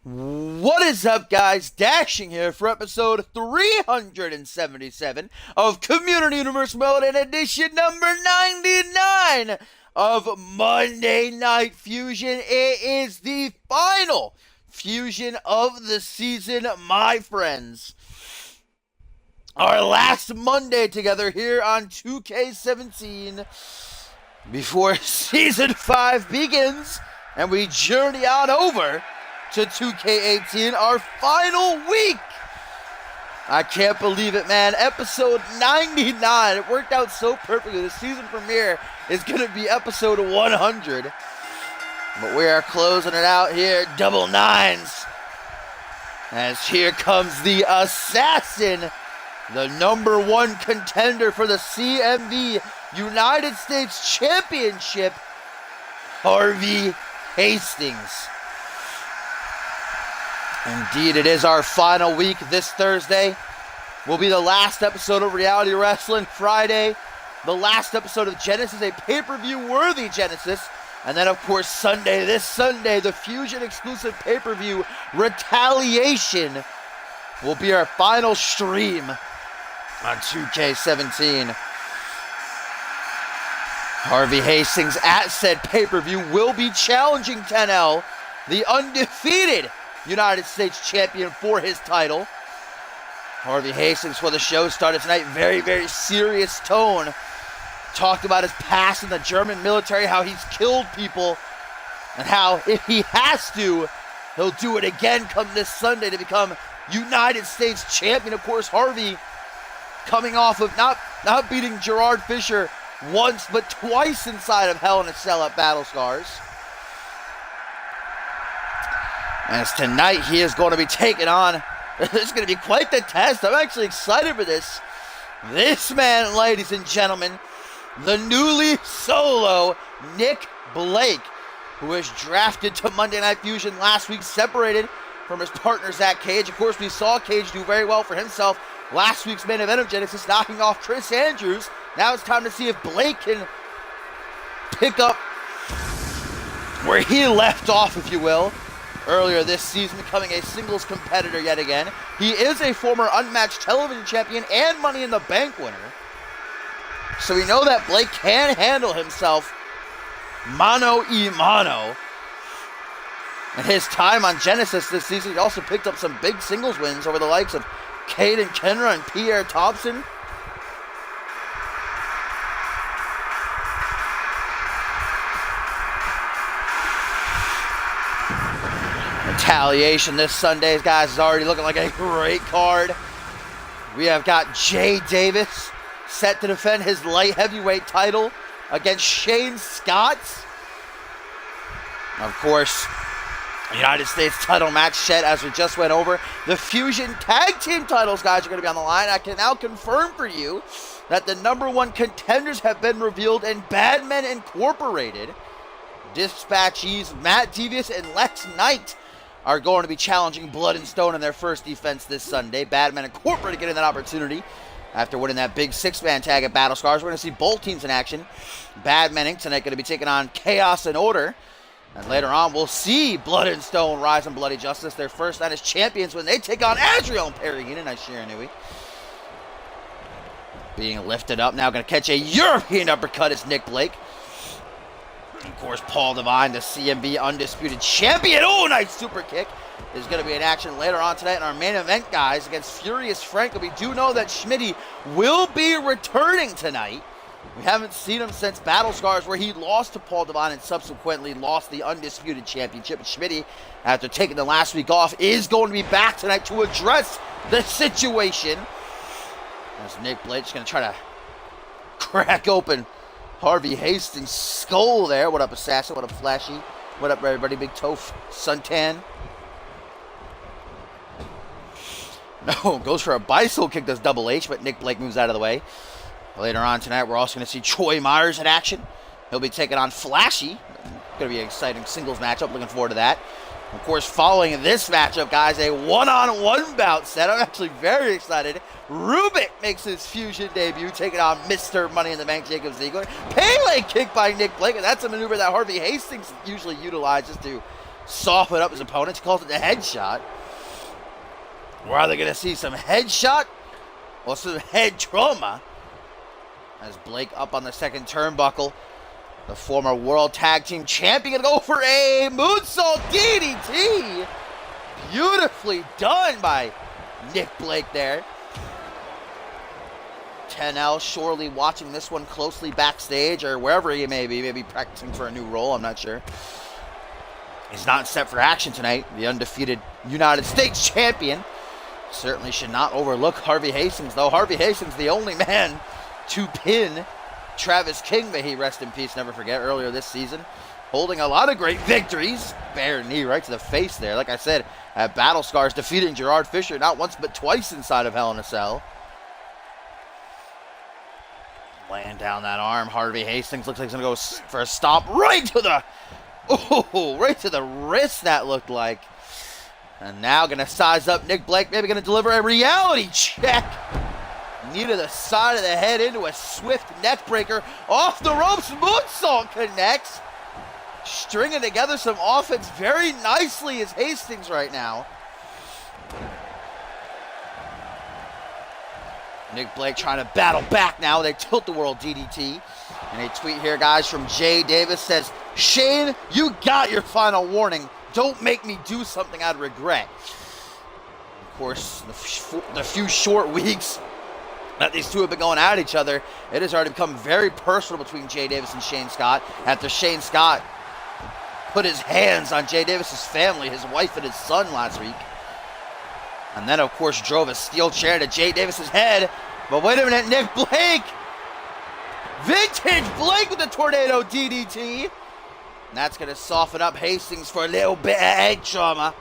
What is up, guys? Dashing here for episode 377 of Community Universe Mode and edition number 99 of Monday Night Fusion. It is the final Fusion of the season, my friends. Our last Monday together here on 2K17 before Season 5 begins and we journey on over to 2K18, our final week. I can't believe it, man. Episode 99. It worked out so perfectly. The season premiere is going to be episode 100. But we are closing it out here, double nines. As here comes the assassin, the number one contender for the CMV United States Championship, Harvey Hastings. Indeed, it is our final week. This Thursday will be the last episode of Reality Wrestling. Friday, the last episode of Genesis, a pay-per-view worthy Genesis. And then, of course, Sunday, this Sunday, the Fusion exclusive pay-per-view Retaliation will be our final stream on 2K17. Harvey Hastings at said pay-per-view will be challenging 10L, the undefeated United States champion, for his title. Harvey Hastings, for the show started tonight, very, very serious tone. Talked about his past in the German military, how he's killed people, and how if he has to, he'll do it again come this Sunday to become United States champion. Of course, Harvey coming off of not beating Gerard Fisher once, but twice inside of Hell in a Cell at Battle Scars. As tonight he is going to be taking on, this is going to be quite the test. I'm actually excited for this. This man, ladies and gentlemen, the newly solo Nick Blake, who was drafted to Monday Night Fusion last week, separated from his partner Zach Cage. Of course, we saw Cage do very well for himself last week's main event of Genesis, knocking off Chris Andrews. Now it's time to see if Blake can pick up where he left off, if you will, earlier this season, becoming a singles competitor yet again. He is a former Unmatched television champion and Money in the Bank winner. So we know that Blake can handle himself mano a mano. In his time on Genesis this season, he also picked up some big singles wins over the likes of Caden Kenra and Pierre Thompson. Retaliation this Sunday, guys, is already looking like a great card. We have got Jay Davis set to defend his light heavyweight title against Shane Scott. Of course, United States title match set, as we just went over. The Fusion tag team titles, guys, are going to be on the line. I can now confirm for you that the number one contenders have been revealed, and Bad Men Incorporated dispatchees Matt Devious and Lex Knight are going to be challenging Blood and Stone in their first defense this Sunday. Bad Men Incorporated getting that opportunity after winning that big six-man tag at Battle Scars. We're going to see both teams in action. Bad Men Inc. tonight going to be taking on Chaos and Order. And later on, we'll see Blood and Stone rise and Bloody Justice, their first night as champions, when they take on Azrael and Perry Heenan and Shiranui. Being lifted up now, going to catch a European uppercut is Nick Blake. Of course, Paul Devine, the CMV undisputed champion. Oh, nice super kick. Is going to be in action later on tonight in our main event, guys, against Furious Frank. We do know that Schmitty will be returning tonight. We haven't seen him since Battle Scars, where he lost to Paul Devine and subsequently lost the undisputed championship. And Schmitty, after taking the last week off, is going to be back tonight to address the situation. As Nick Blake's going to try to crack open Harvey Hastings' skull there. What up, Assassin? What up, Flashy? What up, everybody? Big Toph, Suntan. No, goes for a bicycle kick, does Double H, but Nick Blake moves out of the way. Later on tonight, we're also going to see Troy Myers in action. He'll be taking on Flashy. Going to be an exciting singles matchup. Looking forward to that. Of course, following this matchup, guys, a one-on-one bout set. I'm actually very excited. Rubik makes his Fusion debut, taking on Mr. Money in the Bank, Jacob Ziegler. Pele kick by Nick Blake, and that's a maneuver that Harvey Hastings usually utilizes to soften up his opponent. He calls it the headshot. We're either going to see some headshot or some head trauma. As Blake up on the second turnbuckle. The former World Tag Team Champion going to go for a moonsault DDT. Beautifully done by Nick Blake there. 10L surely watching this one closely backstage or wherever he may be. Maybe practicing for a new role, I'm not sure. He's not set for action tonight. The undefeated United States Champion. Certainly should not overlook Harvey Hastings, though. Harvey Hastings, the only man to pin Travis King, may he rest in peace, never forget, earlier this season. Holding a lot of great victories. Bare knee right to the face there. Like I said, at Battle Scars, defeating Gerard Fisher not once but twice inside of Hell in a Cell. Laying down that arm, Harvey Hastings looks like he's going to go for a stomp right to the wrist, that looked like. And now going to size up Nick Blake, maybe going to deliver a reality check. Knee to the side of the head into a swift neck breaker. Off the ropes, moonsault connects. Stringing together some offense very nicely is Hastings right now. Nick Blake trying to battle back now. They tilt the world DDT. And a tweet here, guys, from Jay Davis says, Shane, you got your final warning. Don't make me do something I'd regret. Of course, the few short weeks that these two have been going at each other, it has already become very personal between Jay Davis and Shane Scott. After Shane Scott put his hands on Jay Davis's family, his wife and his son last week. And then, of course, drove a steel chair to Jay Davis's head. But wait a minute, Nick Blake. Vintage Blake with the tornado DDT. And that's going to soften up Hastings for a little bit of head trauma.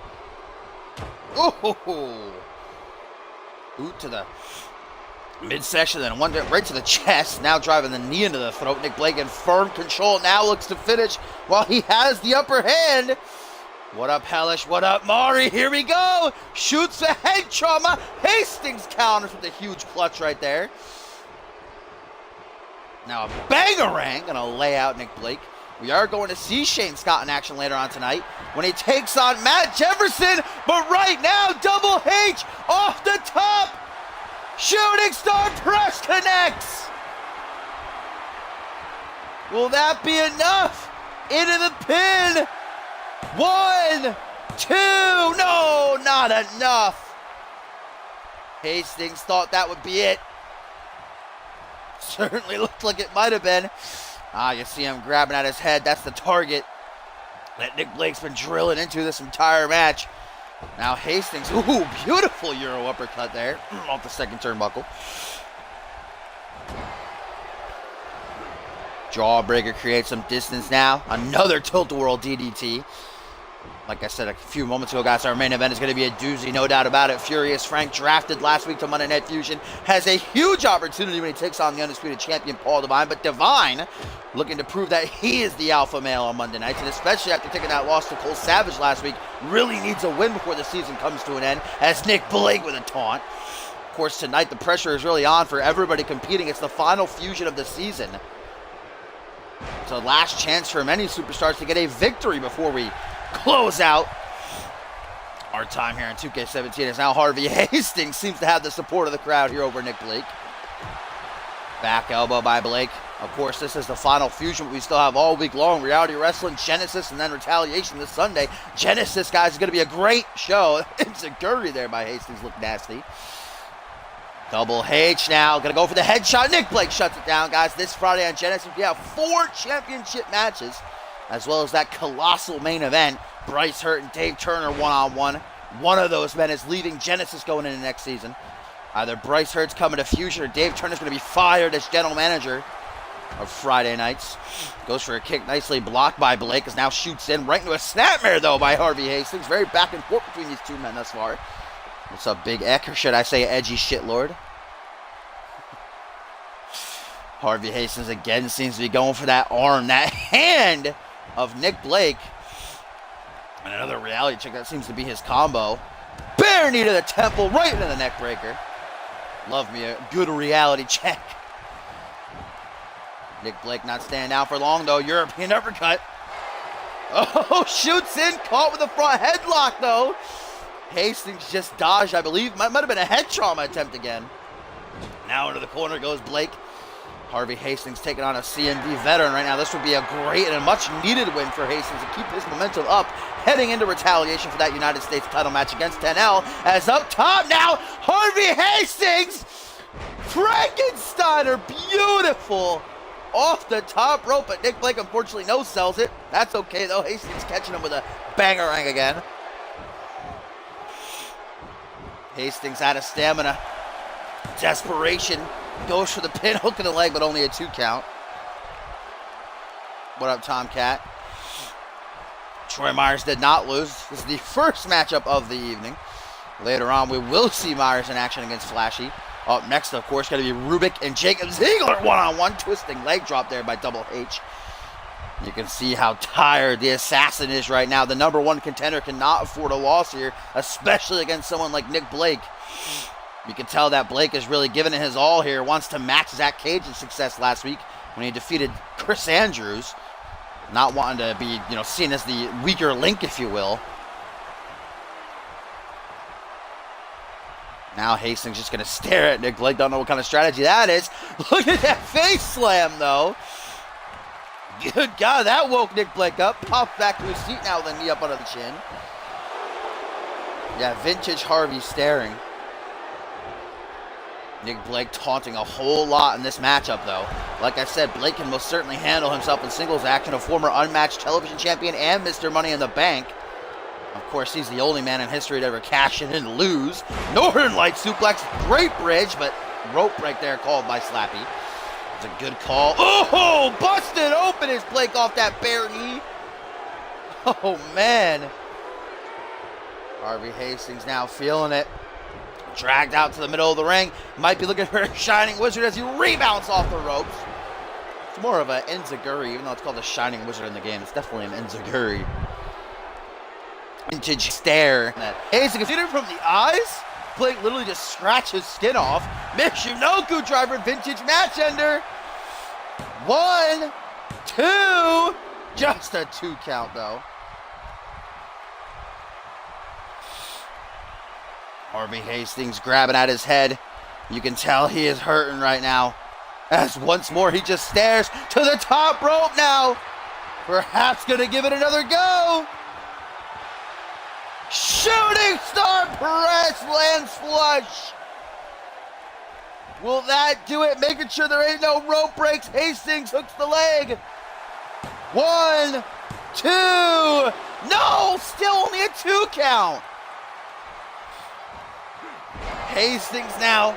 Oh, boot to the midsection, then one right to the chest. Now driving the knee into the throat. Nick Blake in firm control. Now looks to finish while he has the upper hand. What up, Hellish? What up, Mari? Here we go. Shoots a head trauma. Hastings counters with a huge clutch right there. Now a bangarang. Gonna lay out Nick Blake. We are going to see Shane Scott in action later on tonight when he takes on Matt Jefferson. But right now, Double H off the top. Shooting star press connects. Will that be enough? Into the pin. 1, 2, no, not enough. Hastings thought that would be it. Certainly looked like it might have been. You see him grabbing at his head. That's the target that Nick Blake's been drilling into this entire match. Now Hastings, ooh, beautiful Euro uppercut there off the second turnbuckle. Jawbreaker creates some distance now. Another tilt-a-whirl DDT. Like I said a few moments ago, guys, our main event is going to be a doozy, no doubt about it. Furious Frank, drafted last week to Monday Night Fusion, has a huge opportunity when he takes on the undisputed champion, Paul Devine. But Devine looking to prove that he is the alpha male on Monday nights, and especially after taking that loss to Cole Savage last week, really needs a win before the season comes to an end, as Nick Blake with a taunt. Of course, tonight the pressure is really on for everybody competing. It's the final Fusion of the season. It's a last chance for many superstars to get a victory before we close out our time here in 2K17. As now Harvey Hastings seems to have the support of the crowd here over Nick Blake. Back elbow by Blake. Of course, this is the final Fusion, but we still have all week long Reality Wrestling, Genesis, and then Retaliation this Sunday. Genesis, guys, is going to be a great show. Insecurity there by Hastings looked nasty. Double H now, going to go for the headshot. Nick Blake shuts it down, guys. This Friday on Genesis, we have 4 championship matches, as well as that colossal main event. Bryce Hurt and Dave Turner one-on-one. One of those men is leaving Genesis going into next season. Either Bryce Hurt's coming to Fusion or Dave Turner's going to be fired as general manager of Friday nights. Goes for a kick, nicely blocked by Blake, as now shoots in right into a snapmare, though, by Harvey Hastings. Very back and forth between these two men thus far. What's up, Big Eck, or should I say edgy shitlord? Harvey Hastings again seems to be going for that arm, that hand of Nick Blake. And another reality check, that seems to be his combo. Bare knee to the temple, right into the neck breaker. Love me a good reality check. Nick Blake not staying down for long, though. European uppercut. Oh, shoots in, caught with a front headlock, though. Hastings just dodged, I believe. Might have been a head trauma attempt again. Now into the corner goes Blake. Harvey Hastings taking on a CMV veteran right now. This would be a great and a much-needed win for Hastings to keep his momentum up, heading into retaliation for that United States title match against 10L. As up top now, Harvey Hastings, Frankensteiner, beautiful, off the top rope, but Nick Blake unfortunately no-sells it. That's okay, though. Hastings catching him with a bangerang again. Hastings out of stamina. Desperation. Goes for the pin, hook in the leg, but only a 2 count. What up, Tomcat? Troy Myers did not lose. This is the first matchup of the evening. Later on, we will see Myers in action against Flashy. Up next, of course, going to be Rubik and Jacob Ziegler one-on-one. Twisting leg drop there by Double H. You can see how tired the assassin is right now. The #1 contender cannot afford a loss here, especially against someone like Nick Blake. You can tell that Blake is really giving it his all here. Wants to match Zach Cage's success last week when he defeated Chris Andrews. Not wanting to be, seen as the weaker link, if you will. Now Hastings just going to stare at Nick Blake. Don't know what kind of strategy that is. Look at that face slam, though. Good God, that woke Nick Blake up. Popped back to his seat now with a knee up under the chin. Yeah, vintage Harvey staring. Nick Blake taunting a whole lot in this matchup, though. Like I said, Blake can most certainly handle himself in singles action. A former unmatched television champion and Mr. Money in the Bank. Of course, he's the only man in history to ever cash in and lose. Northern Light suplex, great bridge, but rope right there called by Slappy. It's a good call. Oh, busted open is Blake off that bare knee. Oh, man. Harvey Hastings now feeling it. Dragged out to the middle of the ring. Might be looking for a Shining Wizard as he rebounds off the ropes. It's more of an enziguri, even though it's called the Shining Wizard in the game. It's definitely an enziguri. Vintage stare. Hastings hit him from the eyes. Blake literally just scratched his skin off. Michinoku driver, vintage match ender. 1, 2. Just a 2 count, though. Harvey Hastings grabbing at his head. You can tell he is hurting right now. As once more he just stares to the top rope now. Perhaps gonna give it another go. Shooting star press lands flush. Will that do it? Making sure there ain't no rope breaks. Hastings hooks the leg. 1, 2. No, still only a 2 count. Hastings now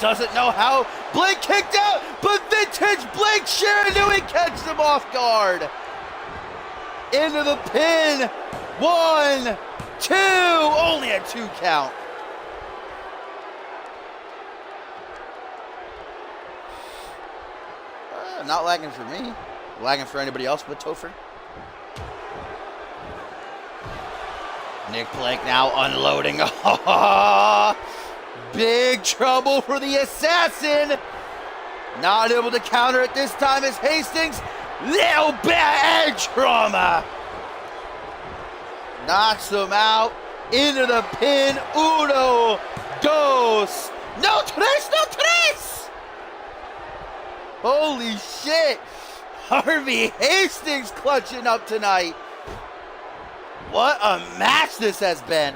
doesn't know how. Blake kicked out, but vintage Blake Shiranui catches him off guard. Into the pin. 1, 2. Only a 2 count. Not lagging for me. Lagging for anybody else but Topher. Nick Blake now unloading. Big trouble for the assassin. Not able to counter it this time as Hastings. Little bad trauma. Knocks him out. Into the pin. Uno, dos. No tres, no tres. Holy shit. Harvey Hastings clutching up tonight. What a match this has been.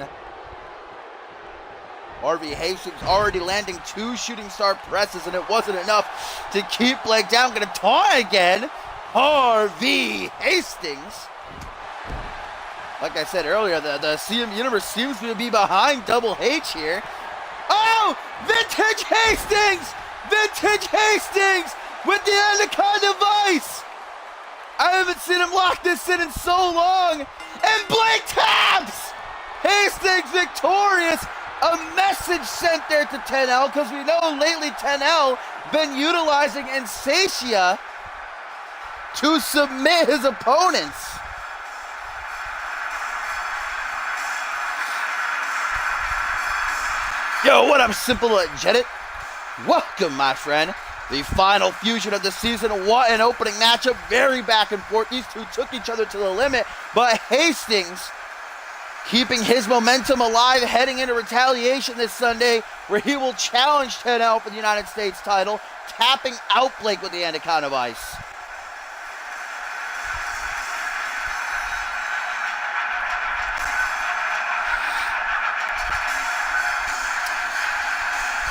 Harvey Hastings already landing 2 shooting star presses, and it wasn't enough to keep Blake down. Gonna taunt again. Harvey Hastings. Like I said earlier, the CM Universe seems to be behind Double H here. Oh! Vintage Hastings! Vintage Hastings with the Anaconda Vice! I haven't seen him lock this in so long. And Blake taps! Hastings victorious. A message sent there to 10L, because we know lately 10L been utilizing Insatia to submit his opponents. Yo, what up, Simple Jet It? Welcome, my friend. The final fusion of the season. What an opening matchup. Very back and forth. These two took each other to the limit, but Hastings keeping his momentum alive heading into Retaliation this Sunday, where he will challenge 10L for the United States title, tapping out Blake with the Anaconda of Ice.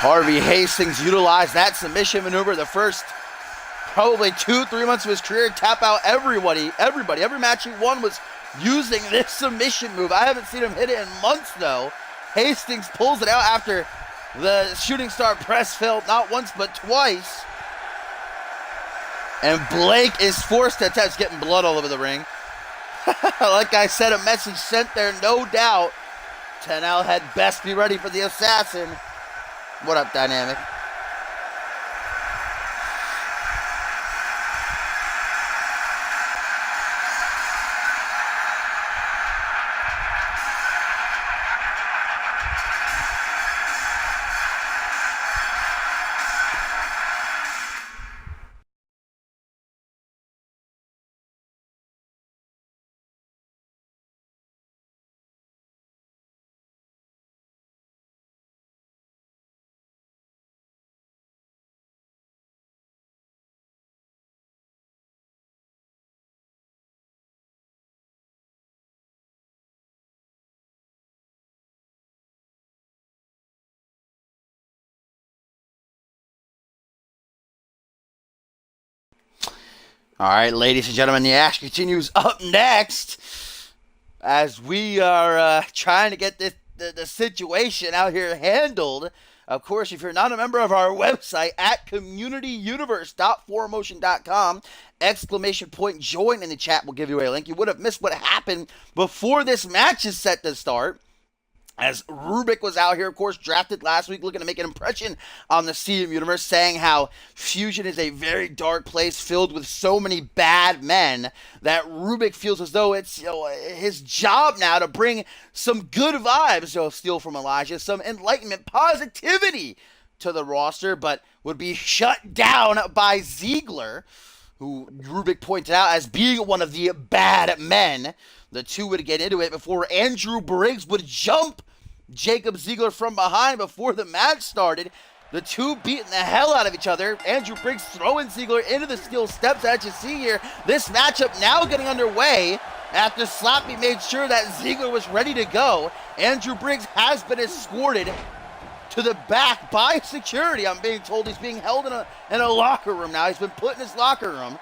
Harvey Hastings utilized that submission maneuver the first probably 2-3 months of his career, tap out everybody. Every match he won was using this submission move. I haven't seen him hit it in months though. Hastings pulls it out after the shooting star press failed not once but twice. And Blake is forced to attempt, getting blood all over the ring. Like I said, a message sent there, no doubt. 10L had best be ready for the assassin. What up, Dynamic? All right, ladies and gentlemen, the action continues up next as we are trying to get the situation out here handled. Of course, if you're not a member of our website at communityuniverse.4motion.com, exclamation point join in the chat will give you a link. You would have missed what happened before this match is set to start, as Rubik was out here, of course, drafted last week, looking to make an impression on the CM Universe, saying how Fusion is a very dark place filled with so many bad men that Rubik feels as though it's his job now to bring some good vibes, steal from Elijah, some enlightenment, positivity to the roster, but would be shut down by Ziegler, who Rubik pointed out as being one of the bad men. The two would get into it before Andrew Briggs would jump Jacob Ziegler from behind before the match started. The two beating the hell out of each other. Andrew Briggs throwing Ziegler into the steel steps, as you see here. This matchup now getting underway after Slappy made sure that Ziegler was ready to go. Andrew Briggs has been escorted to the back by security. I'm being told he's being held in a locker room now. He's been put in his locker room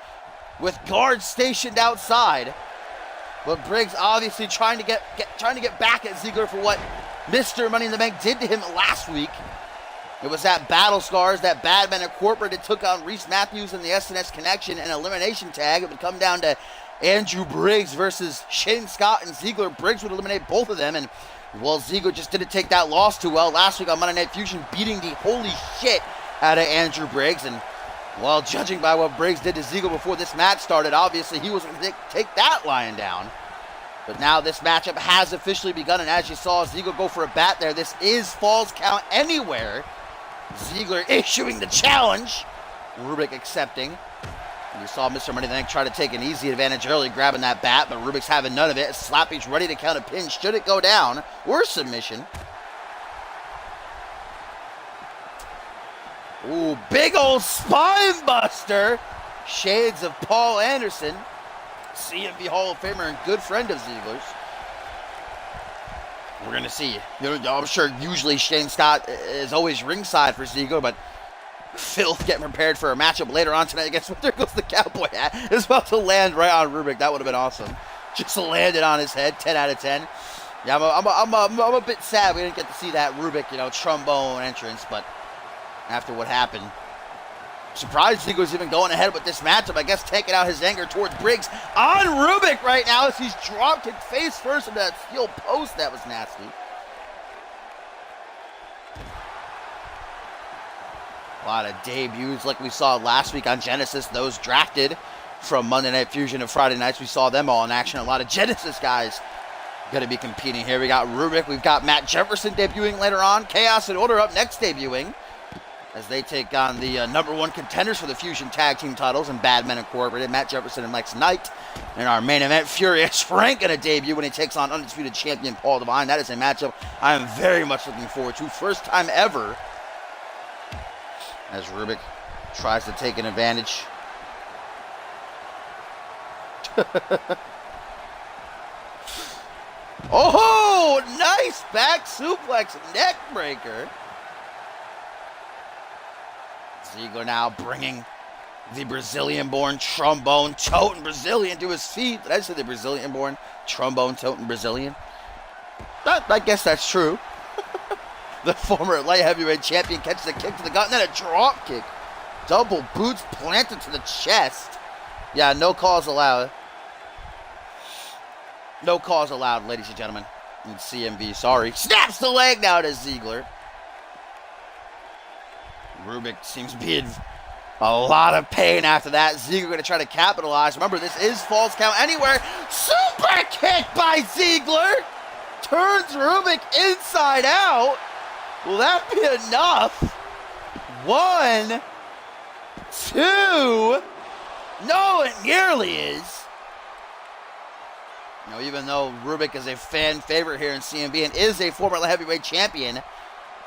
with guards stationed outside. But Briggs obviously trying to get back at Ziegler for what Mr. Money in the Bank did to him last week. It was that Battle Scars, that Bad Men Incorporated that took on Reese Matthews and the SNS Connection in elimination tag. It would come down to Andrew Briggs versus Shane Scott and Ziegler. Briggs would eliminate both of them, and well, Ziegler just didn't take that loss too well last week on Monday Night Fusion, beating the holy shit out of Andrew Briggs. And well, judging by what Briggs did to Ziegler before this match started, obviously he was going to take that lying down. But now this matchup has officially begun, and as you saw Ziegler go for a bat there, this is Falls Count Anywhere. Ziegler issuing the challenge, Rubik accepting. And you saw Mr. Money in the Bank try to take an easy advantage early, grabbing that bat, but Rubik's having none of it. Slappy's ready to count a pin should it go down, or submission. Ooh, big old spine buster. Shades of Paul Anderson, CMV Hall of Famer and good friend of Ziegler's. We're going to see. I'm sure usually Shane Scott is always ringside for Ziegler, but Filth getting prepared for a matchup later on tonight against, there goes the cowboy hat. It's about to land right on Rubik. That would have been awesome. Just landed on his head, 10 out of 10. Yeah, I'm a bit sad we didn't get to see that Rubik, trombone entrance, but after what happened, surprised Ziegler's even going ahead with this matchup. I guess taking out his anger towards Briggs on Rubik right now as he's dropped it face first into that steel post. That was nasty. A lot of debuts like we saw last week on Genesis. Those drafted from Monday Night Fusion and Friday nights. We saw them all in action. A lot of Genesis guys going to be competing here. We got Rubik. We've got Matt Jefferson debuting later on. Chaos and Order up next debuting. as they take on the #1 contenders for the Fusion Tag Team titles in Bad Men Incorporated, Matt Jefferson and Lex Knight. In our main event, Furious Frank gonna debut when he takes on undisputed champion Paul Devine. That is a matchup I am very much looking forward to. First time ever, as Rubik tries to take an advantage. Oh, nice back suplex neck breaker. Ziggler now bringing the Brazilian-born trombone-toting Brazilian to his feet. Did I say the Brazilian-born trombone-toting Brazilian? I guess that's true. The former light heavyweight champion catches a kick to the gut and then a drop kick. Double boots planted to the chest. Yeah, no calls allowed. No calls allowed, ladies and gentlemen. In CMV, sorry. Snaps the leg now to Ziggler. Rubik seems to be in a lot of pain after that. Ziggler going to try to capitalize. Remember, this is falls count anywhere. Super kick by Ziggler. Turns Rubik inside out. Will that be enough? 1, 2. No, it nearly is. You know, even though Rubik is a fan favorite here in CMV and is a former heavyweight champion,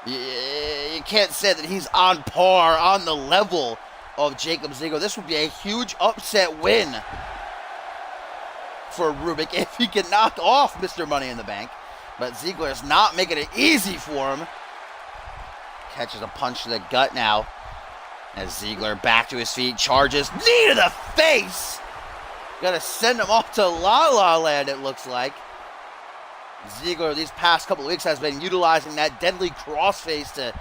you can't say that he's on par, on the level of Jacob Ziggler. This would be a huge upset win for Rubik if he can knock off Mr. Money in the Bank. But Ziggler is not making it easy for him. Catches a punch to the gut now. As Ziggler back to his feet, charges, knee to the face! Gotta send him off to La La Land, it looks like. Ziggler these past couple of weeks has been utilizing that deadly crossface to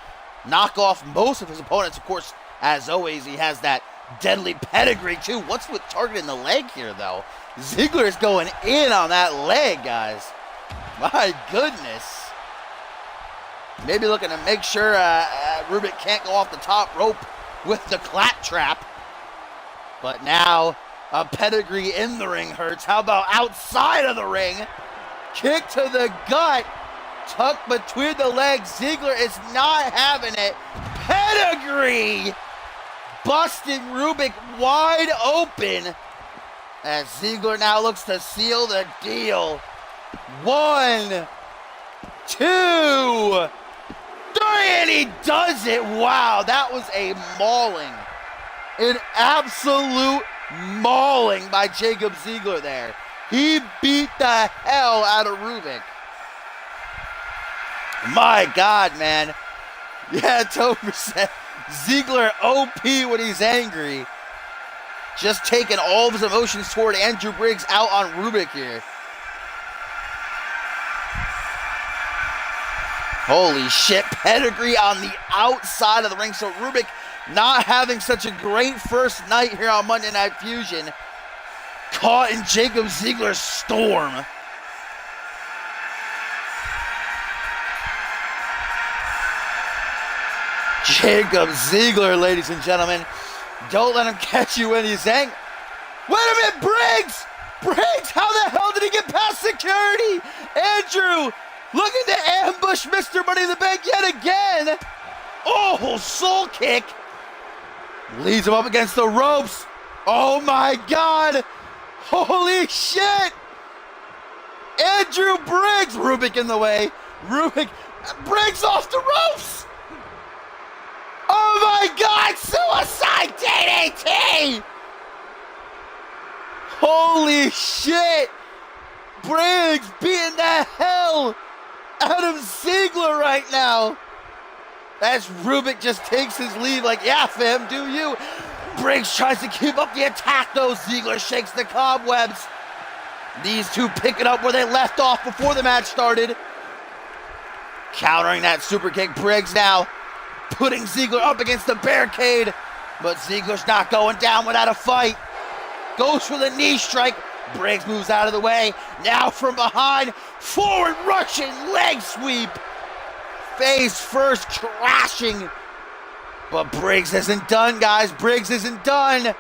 knock off most of his opponents. Of course, as always, he has that deadly pedigree too. What's with targeting the leg here, though? Ziggler is going in on that leg, guys. My goodness. Maybe looking to make sure Rubik can't go off the top rope with the claptrap. But now, a pedigree in the ring hurts. How about outside of the ring? Kick to the gut. Tucked between the legs. Ziggler is not having it. Pedigree! Busting Rubik wide open. As Ziggler now looks to seal the deal. 1, 2, 3, and he does it. Wow, that was a mauling. An absolute mauling by Jacob Ziggler there. He beat the hell out of Rubik. My God, man. Yeah, Tober said Ziggler OP when he's angry. Just taking all of his emotions toward Andrew Briggs out on Rubik here. Holy shit, pedigree on the outside of the ring. So Rubik not having such a great first night here on Monday Night Fusion. Caught in Jacob Ziggler's storm. Jacob Ziggler, ladies and gentlemen. Don't let him catch you when he's angry. Wait a minute, Briggs! Briggs, how the hell did he get past security? Andrew, looking to ambush Mr. Money in the Bank yet again. Oh, soul kick. Leads him up against the ropes. Oh my God. Holy shit. Andrew Briggs. Rubik in the way. Rubik. Briggs off the ropes. Oh my God. Suicide DDT. Holy shit. Briggs beating the hell out of Ziggler right now. As Rubik just takes his leave like, yeah, fam, do you. Briggs tries to keep up the attack, though. Ziggler shakes the cobwebs. These two pick it up where they left off before the match started. Countering that super kick, Briggs now putting Ziggler up against the barricade. But Ziggler's not going down without a fight. Goes for the knee strike. Briggs moves out of the way. Now from behind, forward rushing leg sweep. Face first crashing. But Briggs isn't done, guys. Briggs isn't done.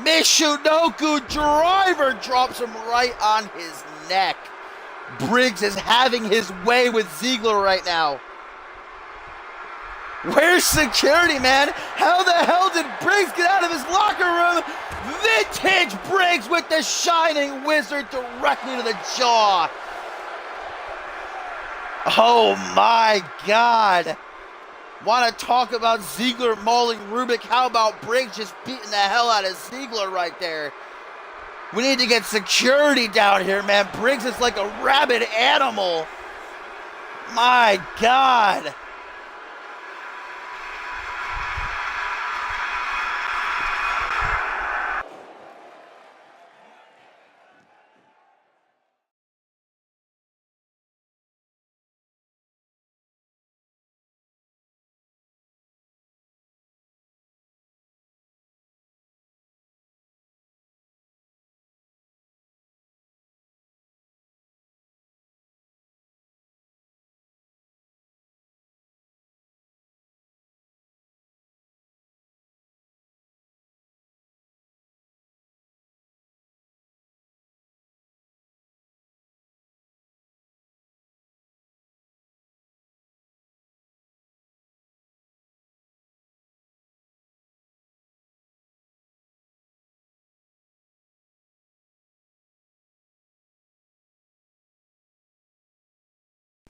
Michinoku driver drops him right on his neck. Briggs is having his way with Ziggler right now. Where's security, man? How the hell did Briggs get out of his locker room? Vintage Briggs with the Shining Wizard directly to the jaw. Oh my God. Want to talk about Ziggler mauling Rubik? How about Briggs just beating the hell out of Ziggler right there? We need to get security down here, man. Briggs is like a rabid animal. My God.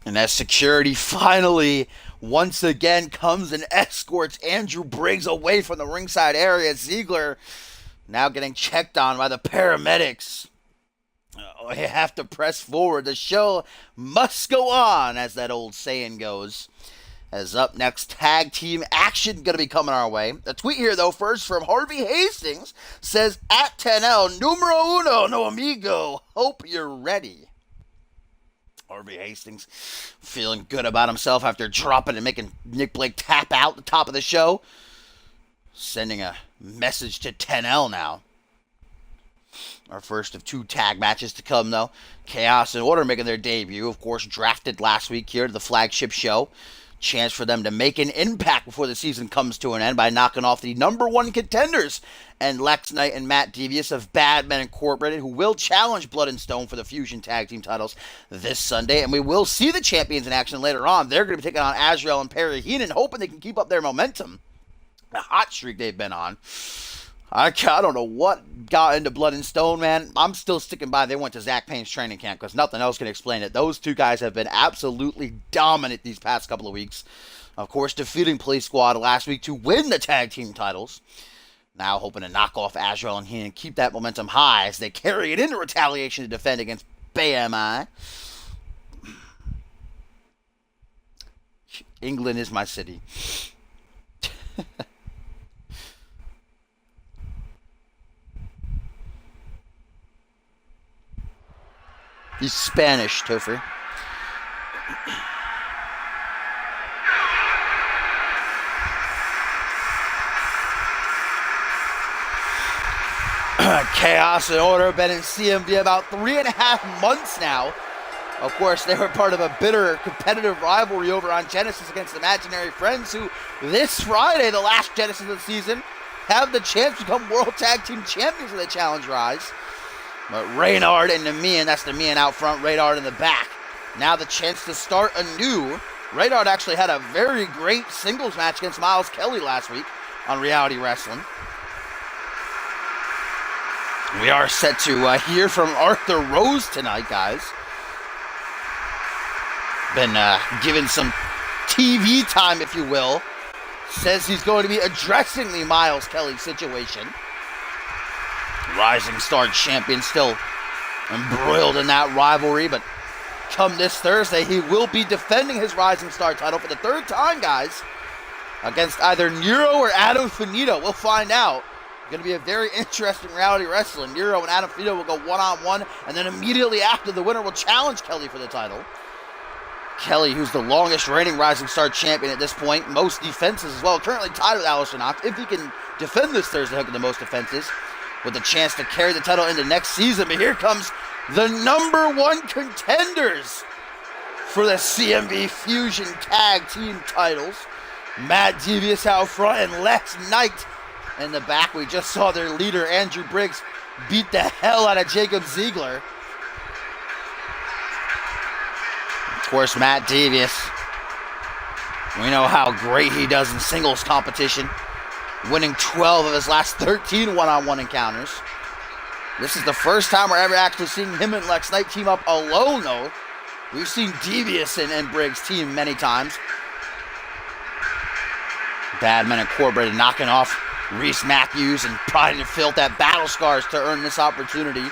And as security finally, once again, comes and escorts Andrew Briggs away from the ringside area, Ziggler now getting checked on by the paramedics. You have to press forward. The show must go on, as that old saying goes. As up next, tag team action going to be coming our way. A tweet here, though, first from Harvey Hastings, says, at 10L, numero uno, no amigo. Hope you're ready. Harvey Hastings feeling good about himself after dropping and making Nick Blake tap out the top of the show. Sending a message to 10L now. Our first of 2 tag matches to come, though. Chaos and Order making their debut. Of course, drafted last week here to the flagship show. Chance for them to make an impact before the season comes to an end by knocking off the #1 contenders and Lex Knight and Matt Devious of Bad Men Incorporated, who will challenge Blood and Stone for the Fusion Tag Team titles this Sunday. And we will see the champions in action later on. They're going to be taking on Azrael and Perry Heenan, hoping they can keep up their momentum. The hot streak they've been on. I don't know what got into Blood and Stone, man. I'm still sticking by they went to Zach Payne's training camp because nothing else can explain it. Those 2 guys have been absolutely dominant these past couple of weeks. Of course, defeating Police Squad last week to win the tag team titles. Now hoping to knock off Azrael and Heenan and keep that momentum high as they carry it into Retaliation to defend against BMI. England is my city. He's Spanish, Topher. Chaos and Order have been in CMV about 3.5 months now. Of course, they were part of a bitter competitive rivalry over on Genesis against Imaginary Friends, who this Friday, the last Genesis of the season, have the chance to become World Tag Team Champions of the Challenge Rise. But Reynard and Namian, that's Namian out front, Reynard in the back. Now the chance to start anew. Reynard actually had a very great singles match against Miles Kelly last week on Reality Wrestling. We are set to hear from Arthur Rose tonight, guys. Been given some TV time, if you will. Says he's going to be addressing the Miles Kelly situation. Rising Star champion still embroiled in that rivalry, but come this Thursday, he will be defending his Rising Star title for the 3rd time, guys, against either Nero or Adam Finito. We'll find out. Going to be a very interesting Reality Wrestling. Nero and Adam Finito will go one-on-one, and then immediately after, the winner will challenge Kelly for the title. Kelly, who's the longest reigning Rising Star champion at this point, most defenses as well, currently tied with Alistair Knox. If he can defend this Thursday hook of the most defenses, with a chance to carry the title into next season. But here comes the #1 contenders for the CMV Fusion Tag Team titles. Matt Devious out front and Lex Knight in the back. We just saw their leader, Andrew Briggs, beat the hell out of Jacob Ziegler. Of course, Matt Devious We know how great he does in singles competition, winning 12 of his last 13 one-on-one encounters. This is the first time we're ever actually seeing him and Lex Knight team up alone, though. We've seen Devious and Briggs team many times. Badman Incorporated knocking off Reese Matthews and trying to fill that battle scars to earn this opportunity.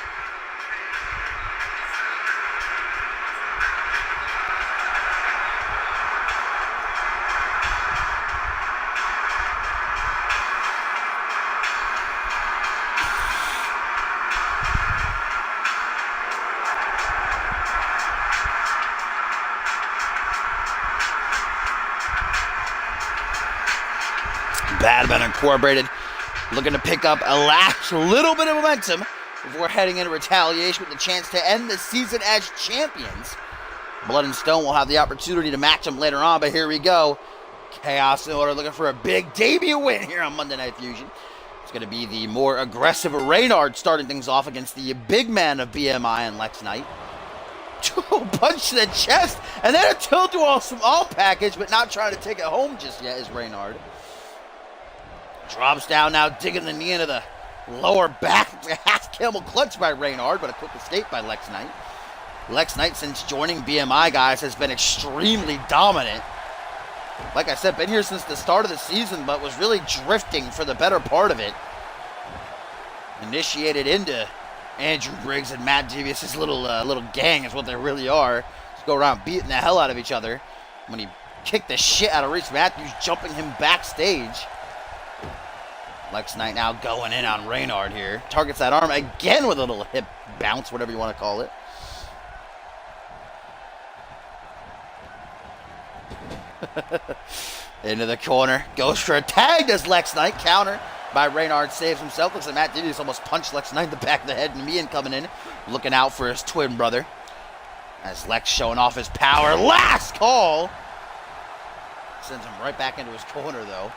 Badman Incorporated looking to pick up a last little bit of momentum before heading into retaliation with the chance to end the season as champions. Blood and Stone will have the opportunity to match them later on, but here we go. Chaos in Order looking for a big debut win here on Monday Night Fusion. It's going to be the more aggressive Reynard starting things off against the big man of BMI and Lex Knight. Punch to the chest, and then a tilt-to-all package, but not trying to take it home just yet is Reynard. Drops down now, digging the knee into the lower back. It's a half camel clutch by Reynard, but a quick escape by Lex Knight. Lex Knight, since joining BMI, guys, has been extremely dominant. Like I said, been here since the start of the season, but was really drifting for the better part of it. Initiated into Andrew Briggs and Matt Devious' little gang is what they really are. Just go around beating the hell out of each other. When he kicked the shit out of Reese Matthews, jumping him backstage. Lex Knight now going in on Reynard here. Targets that arm again with a little hip bounce, whatever you want to call it. Into the corner. Goes for a tag. Does Lex Knight. Counter by Reynard. Saves himself. Looks like Matt Devious almost punched Lex Knight in the back of the head. And Mian coming in. Looking out for his twin brother. As Lex showing off his power. Last call. Sends him right back into his corner, though.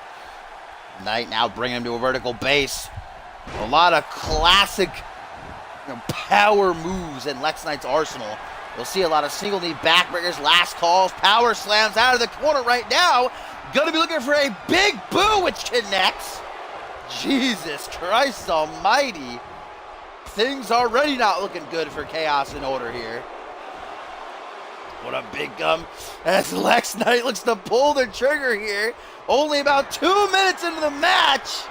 Knight now bringing him to a vertical base. A lot of classic power moves in Lex Knight's arsenal. You'll see a lot of single knee backbreakers, last calls, power slams out of the corner right now. Gonna be looking for a big boo, which connects. Jesus Christ almighty. Things already not looking good for Chaos in Order here. What a big gum. As Lex Knight looks to pull the trigger here. Only about 2 minutes into the match.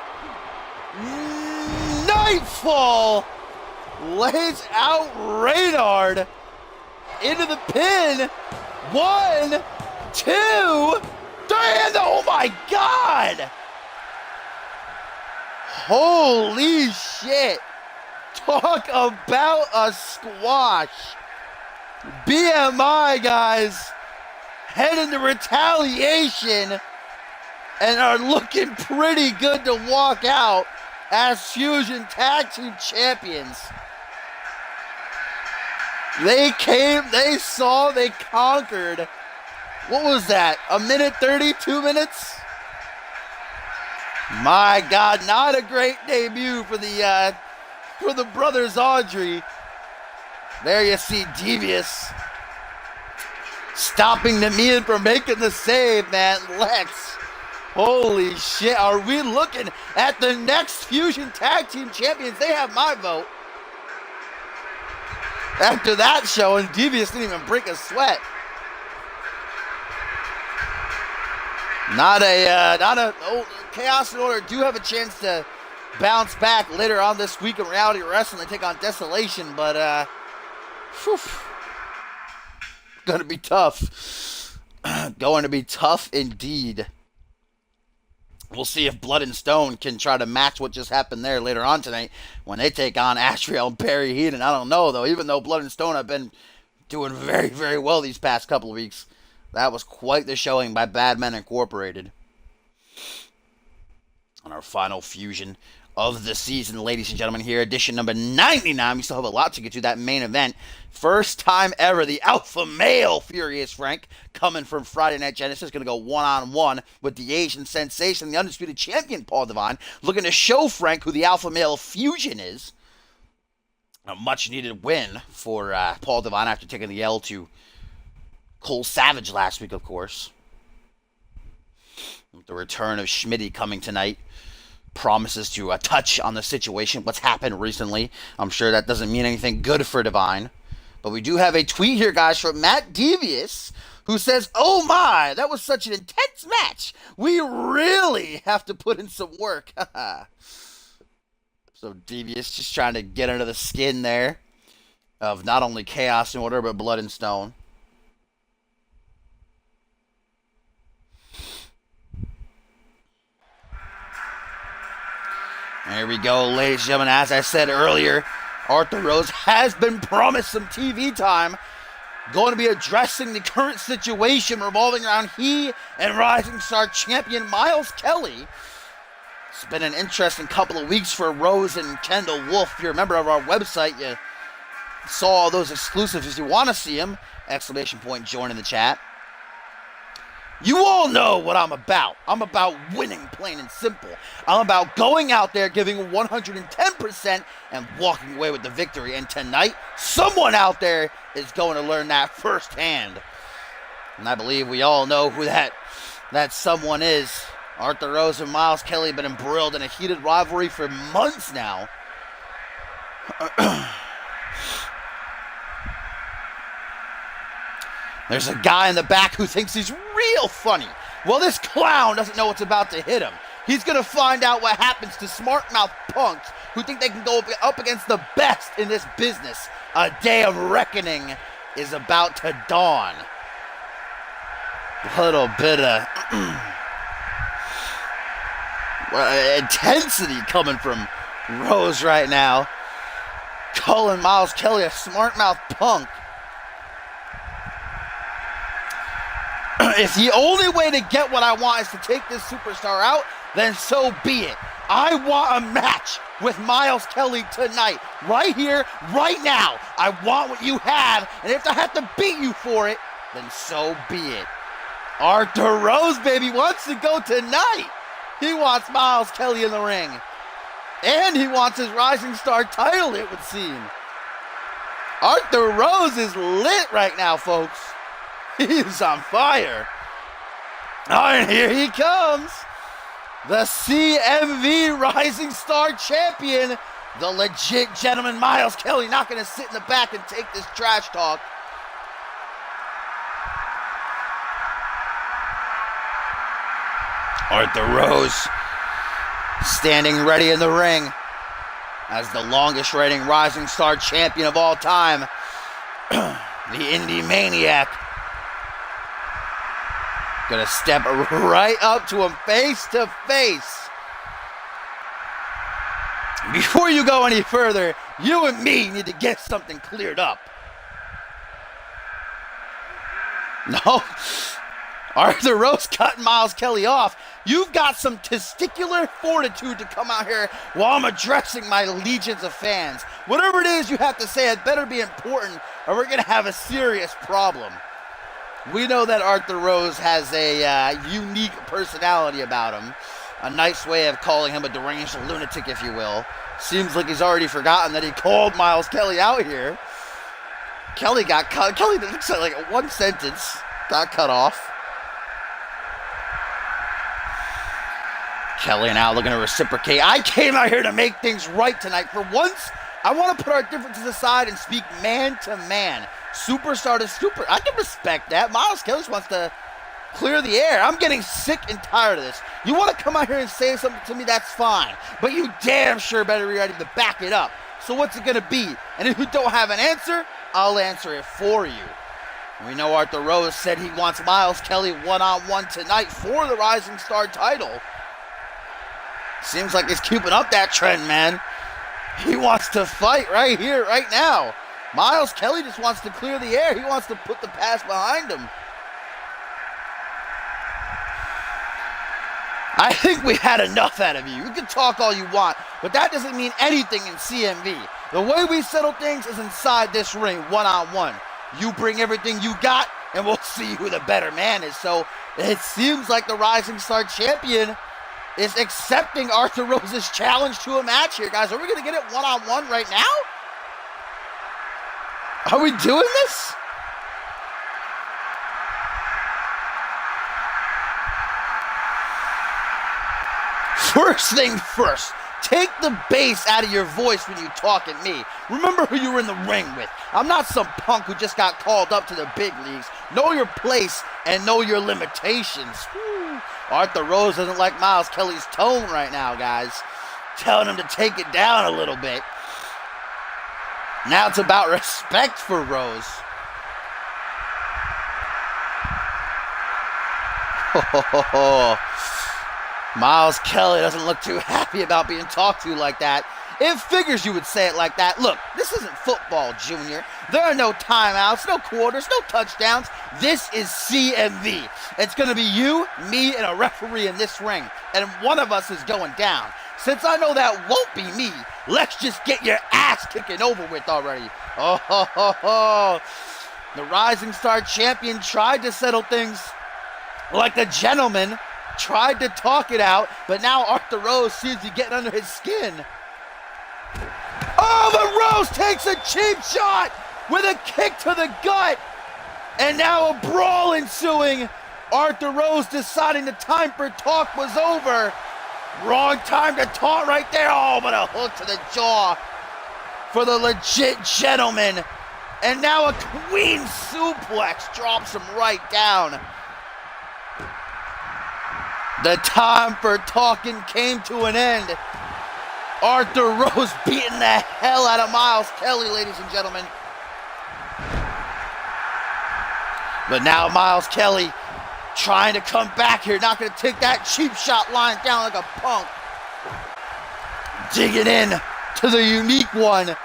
Nightfall lays out Reynard into the pin. 1, 2, 3, and oh my God! Holy shit. Talk about a squash. BMI, guys, heading to retaliation and are looking pretty good to walk out as Fusion Tag Team Champions. They came, they saw, they conquered. What was that? A minute 30, 2 minutes? My God, not a great debut for the brothers Audrey. There you see Devious stopping Namian from making the save, man. Lex. Holy shit, are we looking at the next Fusion Tag Team Champions? They have my vote. After that showing, Devious didn't even break a sweat. Chaos in Order do have a chance to bounce back later on this week in Reality Wrestling. They take on Desolation, but going to be tough. Going to be tough indeed. We'll see if Blood and Stone can try to match what just happened there later on tonight when they take on Ashriel and Barry Heaton. I don't know, though. Even though Blood and Stone have been doing very, very well these past couple of weeks, that was quite the showing by Badman Incorporated. On our final fusion of the season, ladies and gentlemen, here, edition number 99. We still have a lot to get to, that main event. First time ever, the alpha male Furious Frank coming from Friday Night Genesis, going to go one-on-one with the Asian sensation, the undisputed champion Paul Devine, looking to show Frank who the alpha male fusion is. A much-needed win for Paul Devine after taking the L to Cole Savage last week, of course. The return of Schmitty coming tonight promises to touch on the situation, what's happened recently. I'm sure that doesn't mean anything good for Divine. But we do have a tweet here, guys, from Matt Devious, who says, "Oh my, that was such an intense match. We really have to put in some work." So Devious just trying to get under the skin there of not only Chaos and Order, but Blood and Stone. There we go, ladies and gentlemen. As I said earlier, Arthur Rose has been promised some TV time. Going to be addressing the current situation revolving around he and Rising Star champion Miles Kelly. It's been an interesting couple of weeks for Rose and Kendall Wolf. If you're a member of our website, you saw all those exclusives. If you want to see them, ! Join in the chat. You all know what I'm about. I'm about winning, plain and simple. I'm about going out there, giving 110% and walking away with the victory. And tonight, someone out there is going to learn that firsthand. And I believe we all know who that someone is. Arthur Rose and Miles Kelly have been embroiled in a heated rivalry for months now. There's a guy in the back who thinks he's real funny. Well, this clown doesn't know what's about to hit him. He's going to find out what happens to smart-mouth punks who think they can go up against the best in this business. A day of reckoning is about to dawn. A little bit of intensity coming from Rose right now. Calling Miles Kelly a smart-mouth punk. If the only way to get what I want is to take this superstar out, then so be it. I want a match with Miles Kelly tonight. Right here, right now. I want what you have, and if I have to beat you for it, then so be it. Arthur Rose, baby, wants to go tonight. He wants Miles Kelly in the ring. And he wants his Rising Star title, it would seem. Arthur Rose is lit right now, folks. He's on fire. Oh, and here he comes. The CMV Rising Star champion. The legit gentleman Miles Kelly, not going to sit in the back and take this trash talk. Arthur Rose standing ready in the ring as the longest reigning Rising Star champion of all time. The Indie Maniac. Gonna step right up to him face to face. Before you go any further, you and me need to get something cleared up. No, Arthur Rose cutting Miles Kelly off. You've got some testicular fortitude to come out here while I'm addressing my legions of fans. Whatever it is you have to say, it better be important or we're gonna have a serious problem. We know that Arthur Rose has a unique personality about him. A nice way of calling him a deranged lunatic, if you will. Seems like he's already forgotten that he called Miles Kelly out here. Kelly got cut. Kelly looks like one sentence got cut off. Kelly now looking to reciprocate. I came out here to make things right tonight. For once, I want to put our differences aside and speak man to man. Superstar to super. I can respect that. Miles Kelly just wants to clear the air. I'm getting sick and tired of this. You want to come out here and say something to me, that's fine. But you damn sure better be ready to back it up. So what's it going to be? And if you don't have an answer, I'll answer it for you. We know Arthur Rose said he wants Miles Kelly one-on-one tonight for the Rising Star title. Seems like he's keeping up that trend, man. He wants to fight right here, right now. Miles Kelly just wants to clear the air. He wants to put the past behind him. I think we had enough out of you. You can talk all you want, but that doesn't mean anything in CMV. The way we settle things is inside this ring, one-on-one. You bring everything you got, and we'll see who the better man is. So it seems like the Rising Star champion is accepting Arthur Rose's challenge to a match here, guys. Are we going to get it one-on-one right now? Are we doing this? First thing first, take the bass out of your voice when you talk at me. Remember who you were in the ring with. I'm not some punk who just got called up to the big leagues. Know your place and know your limitations. Whew. Arthur Rose doesn't like Miles Kelly's tone right now, guys. Telling him to take it down a little bit. Now it's about respect for Rose. Miles Kelly doesn't look too happy about being talked to like that. It figures you would say it like that. Look, this isn't football, Junior. There are no timeouts, no quarters, no touchdowns. This is CMV. It's going to be you, me, and a referee in this ring. And one of us is going down. Since I know that won't be me, let's just get your ass kicking over with already. Oh, ho, ho, ho. The Rising Star Champion tried to settle things like the gentleman, tried to talk it out, but now Arthur Rose seems to be getting under his skin. Oh, but Rose takes a cheap shot with a kick to the gut. And now a brawl ensuing. Arthur Rose deciding the time for talk was over. Wrong time to taunt right there. Oh, but a hook to the jaw for the legit gentleman. And now a queen suplex drops him right down. The time for talking came to an end. Arthur Rose beating the hell out of Miles Kelly, ladies and gentlemen. But now Miles Kelly trying to come back here, not going to take that cheap shot lying down like a punk. Digging in to the unique one.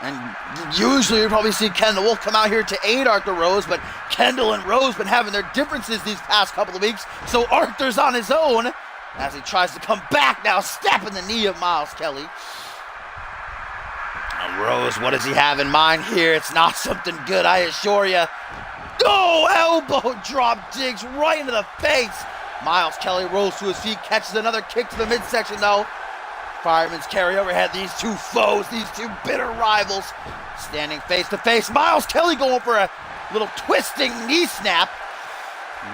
And usually you'll probably see Kendall Wolf come out here to aid Arthur Rose, but Kendall and Rose been having their differences these past couple of weeks, so Arthur's on his own as he tries to come back now, snapping the knee of Miles Kelly. Now Rose, what does he have in mind here? It's not something good, I assure you. Oh, elbow drop digs right into the face. Miles Kelly rolls to his feet, catches another kick to the midsection though. Fireman's carry overhead. These two foes, these two bitter rivals, standing face to face. Miles Kelly going for a little twisting knee snap.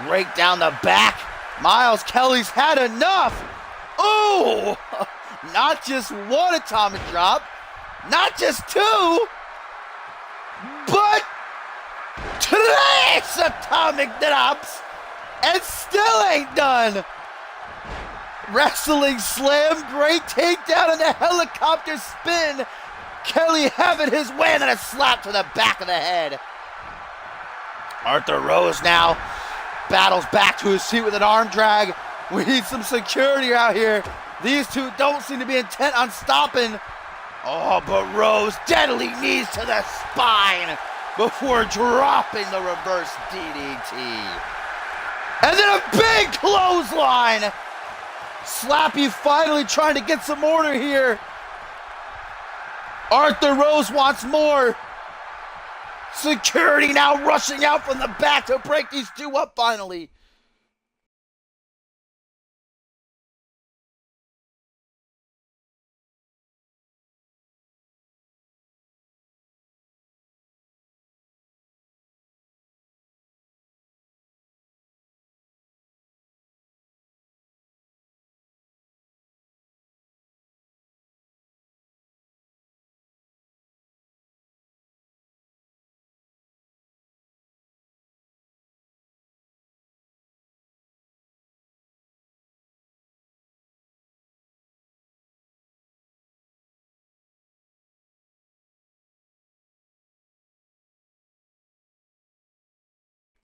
Right down the back. Miles Kelly's had enough. Oh, not just one atomic drop, not just two, but 3 atomic drops, and still ain't done. Wrestling slam, great takedown and a helicopter spin. Kelly having his way and then a slap to the back of the head. Arthur Rose now battles back to his seat with an arm drag. We need some security out here. These two don't seem to be intent on stopping. Oh, but Rose deadly knees to the spine before dropping the reverse DDT. And then a big clothesline. Slappy finally trying to get some order here. Arthur Rose wants more. Security now rushing out from the back to break these two up finally.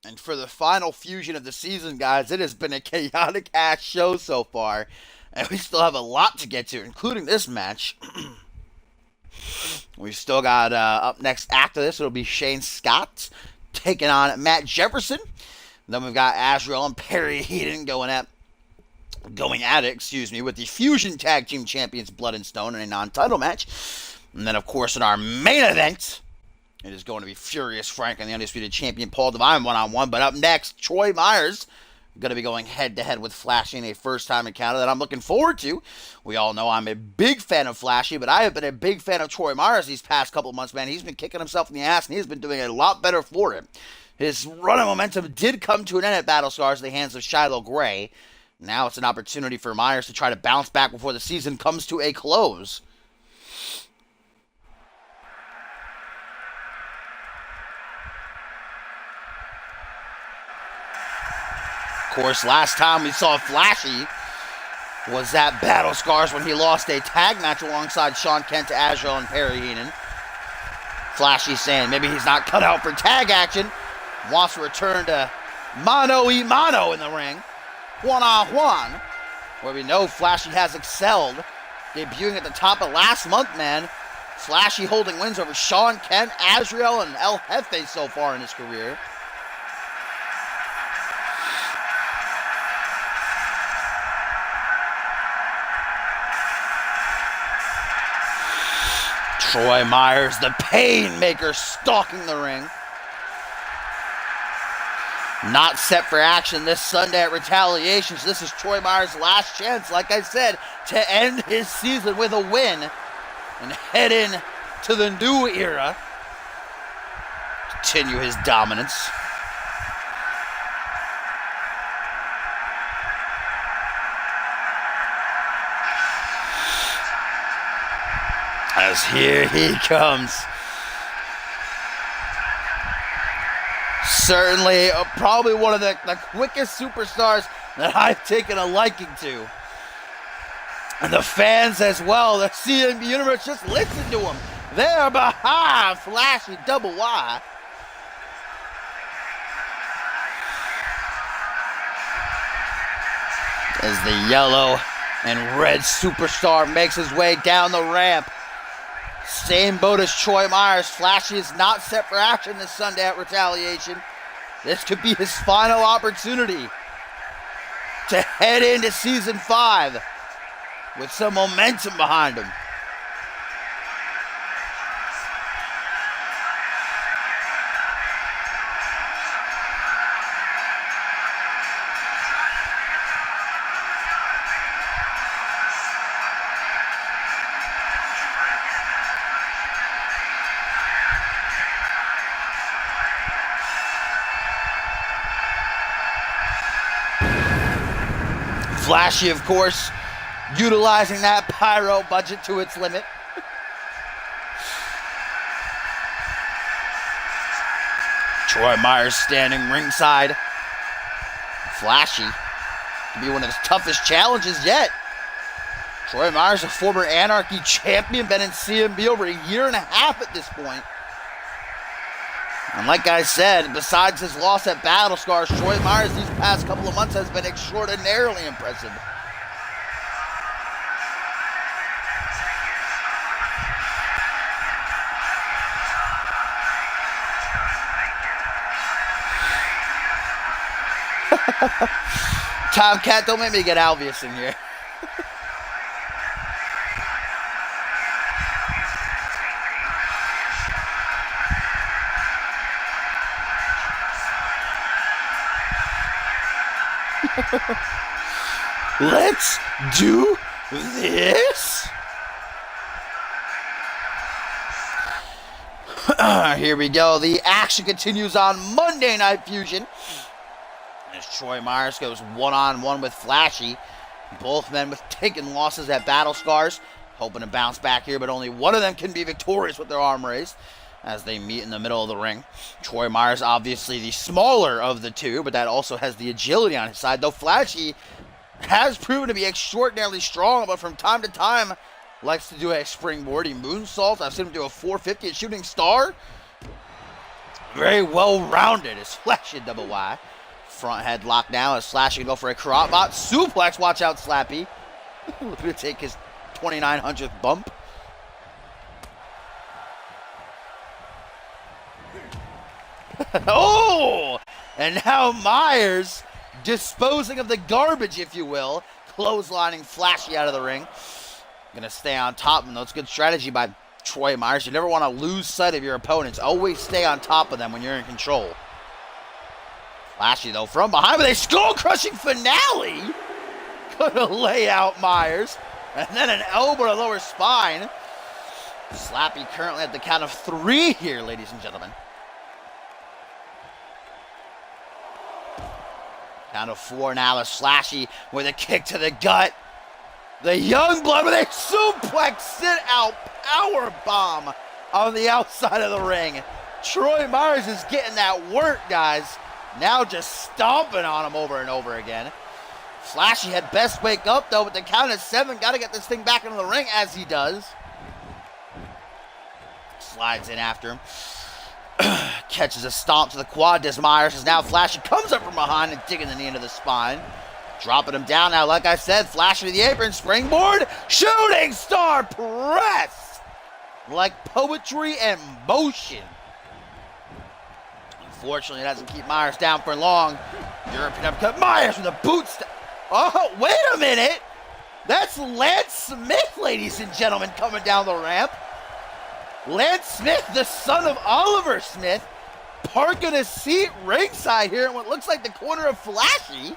And for the final fusion of the season, guys, it has been a chaotic-ass show so far. And we still have a lot to get to, including this match. We've still got, up next after this, it'll be Shane Scott taking on Matt Jefferson. Then we've got Azrael and Perry Heaton going at it, with the Fusion Tag Team Champions Blood and Stone in a non-title match. And then, of course, in our main event, it is going to be Furious Frank and the Undisputed Champion Paul Devine one-on-one. But up next, Troy Myers going to be going head-to-head with Flashy in a first-time encounter that I'm looking forward to. We all know I'm a big fan of Flashy, but I have been a big fan of Troy Myers these past couple of months, man. He's been kicking himself in the ass, and he's been doing a lot better for it. His run of momentum did come to an end at Battle Scars at the hands of Shiloh Gray. Now it's an opportunity for Myers to try to bounce back before the season comes to a close. Of course, last time we saw Flashy was at Battle Scars when he lost a tag match alongside Sean Kent to Azrael and Perry Heenan. Flashy saying maybe he's not cut out for tag action, wants to return to mano y mano in the ring, one-on-one, where we know Flashy has excelled, debuting at the top of last month, man. Flashy holding wins over Sean Kent, Azrael, and El Jefe so far in his career. Troy Myers, the Painmaker, stalking the ring. Not set for action this Sunday at Retaliation, so this is Troy Myers' last chance, like I said, to end his season with a win and head in to the new era. Continue his dominance. As here he comes. Certainly, probably one of the quickest superstars that I've taken a liking to. And the fans as well, the CMV Universe, just listen to him. They're behind Flashy Double Y. As the yellow and red superstar makes his way down the ramp. Same boat as Troy Myers. Flashy is not set for action this Sunday at Retaliation. This could be his final opportunity to head into Season 5 with some momentum behind him. Flashy, of course, utilizing that pyro budget to its limit. Troy Myers standing ringside. Flashy could be one of his toughest challenges yet. Troy Myers, a former Anarchy champion, been in CMV over a year and a half at this point. And like I said, besides his loss at Battle Scars, Troy Myers these past couple of months has been extraordinarily impressive. Tomcat, don't make me get Albius in here. Let's do this. Here we go. The action continues on Monday Night Fusion as Troy Myers goes one-on-one with Flashy. Both men with taken losses at Battle Scars, hoping to bounce back here, but only one of them can be victorious with their arm raised as they meet in the middle of the ring. Troy Myers, obviously the smaller of the two, but that also has the agility on his side, though Flashy has proven to be extraordinarily strong, but from time to time likes to do a springboardy moonsault. I've seen him do a 450 at Shooting Star. Very well-rounded is Flashy Double Y. Front headlock now as Flashy can go for a crop bot. Suplex, watch out, Slappy. Looking to take his 2900th bump. Oh! And now Myers disposing of the garbage, if you will. Clotheslining Flashy out of the ring. Gonna stay on top of him, though. It's good strategy by Troy Myers. You never want to lose sight of your opponents. Always stay on top of them when you're in control. Flashy, though, from behind with a skull-crushing finale. Gonna lay out Myers. And then an elbow to lower spine. Slappy currently at the count of 3 here, ladies and gentlemen. Down to 4 now is Flashy with a kick to the gut. The Young Blood with a suplex sit-out power bomb on the outside of the ring. Troy Myers is getting that work, guys. Now just stomping on him over and over again. Flashy had best wake up, though, with the count of 7. Got to get this thing back into the ring, as he does. Slides in after him. Catches a stomp to the quad. Des Myers as now Flashy comes up from behind and digging the knee into the spine. Dropping him down now, like I said. Flashy to the apron, springboard, shooting star press. Like poetry and motion. Unfortunately, it doesn't keep Myers down for long. European uppercut. Myers with a boot. Oh, wait a minute. That's Lance Smith, ladies and gentlemen, coming down the ramp. Lance Smith, the son of Oliver Smith, parking a seat ringside here in what looks like the corner of Flashy.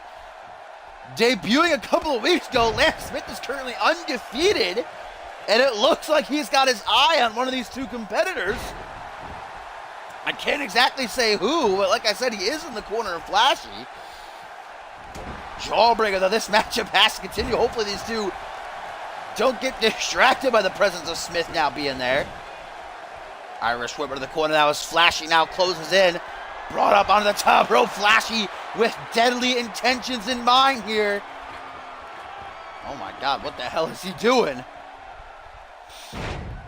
Debuting a couple of weeks ago, Lance Smith is currently undefeated, and it looks like he's got his eye on one of these two competitors. I can't exactly say who, but like I said, he is in the corner of Flashy. Jawbreaker, though, this matchup has to continue. Hopefully these two don't get distracted by the presence of Smith now being there. Irish whipper to the corner. That was Flashy. Now closes in. Brought up onto the top rope. Flashy with deadly intentions in mind here. Oh my God, what the hell is he doing?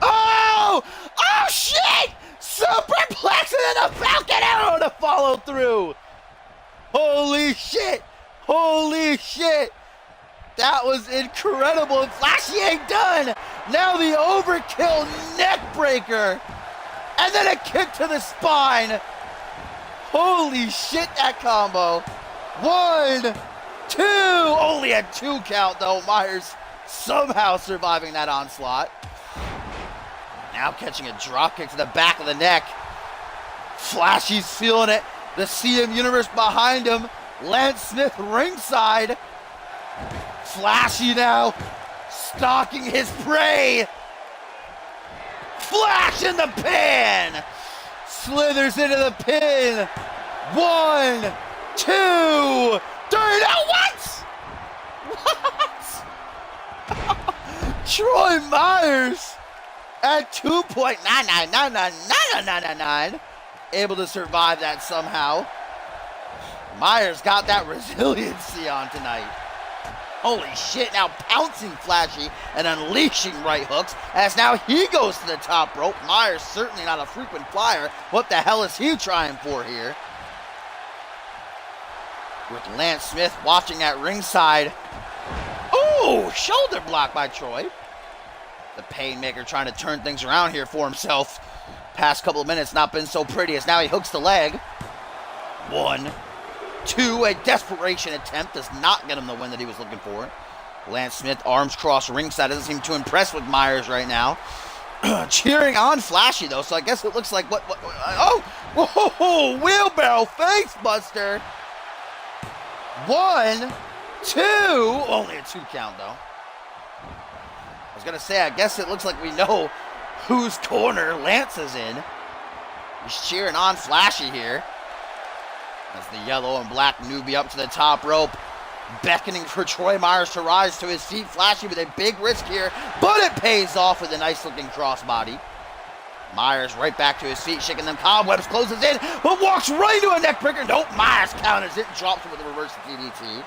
Oh! Oh shit! Superplex and then the Falcon Arrow to follow through. Holy shit! Holy shit! That was incredible. And Flashy ain't done. Now the overkill neck breaker. And then a kick to the spine. Holy shit, that combo. 1, 2. Only a 2 count, though. Myers somehow surviving that onslaught. Now catching a drop kick to the back of the neck. Flashy's feeling it. The CM Universe behind him. Lance Smith ringside. Flashy now stalking his prey. Flash in the pin. Slithers into the pin. 1, 2, 3. No, what? What? Troy Myers at 2.99999999 able to survive that somehow. Myers got that resiliency on tonight. Holy shit, now pouncing Flashy and unleashing right hooks as now he goes to the top rope. Myers certainly not a frequent flyer. What the hell is he trying for here? With Lance Smith watching at ringside. Ooh, shoulder block by Troy. The Painmaker trying to turn things around here for himself. Past couple of minutes not been so pretty as now he hooks the leg. 1, 2, a desperation attempt does not get him the win that he was looking for. Lance Smith, arms crossed ringside, doesn't seem too impressed with Myers right now. Cheering on Flashy, though, so I guess it looks like oh! Whoa! Wheelbarrow face buster! 1, 2, only a 2 count, though. I was gonna say, I guess it looks like we know whose corner Lance is in. He's cheering on Flashy here. As the yellow and black newbie up to the top rope, beckoning for Troy Myers to rise to his feet. Flashy with a big risk here, but it pays off with a nice looking crossbody. Myers right back to his feet, shaking them cobwebs, closes in, but walks right into a neck breaker. Nope, Myers counters it and drops him with a reverse DDT.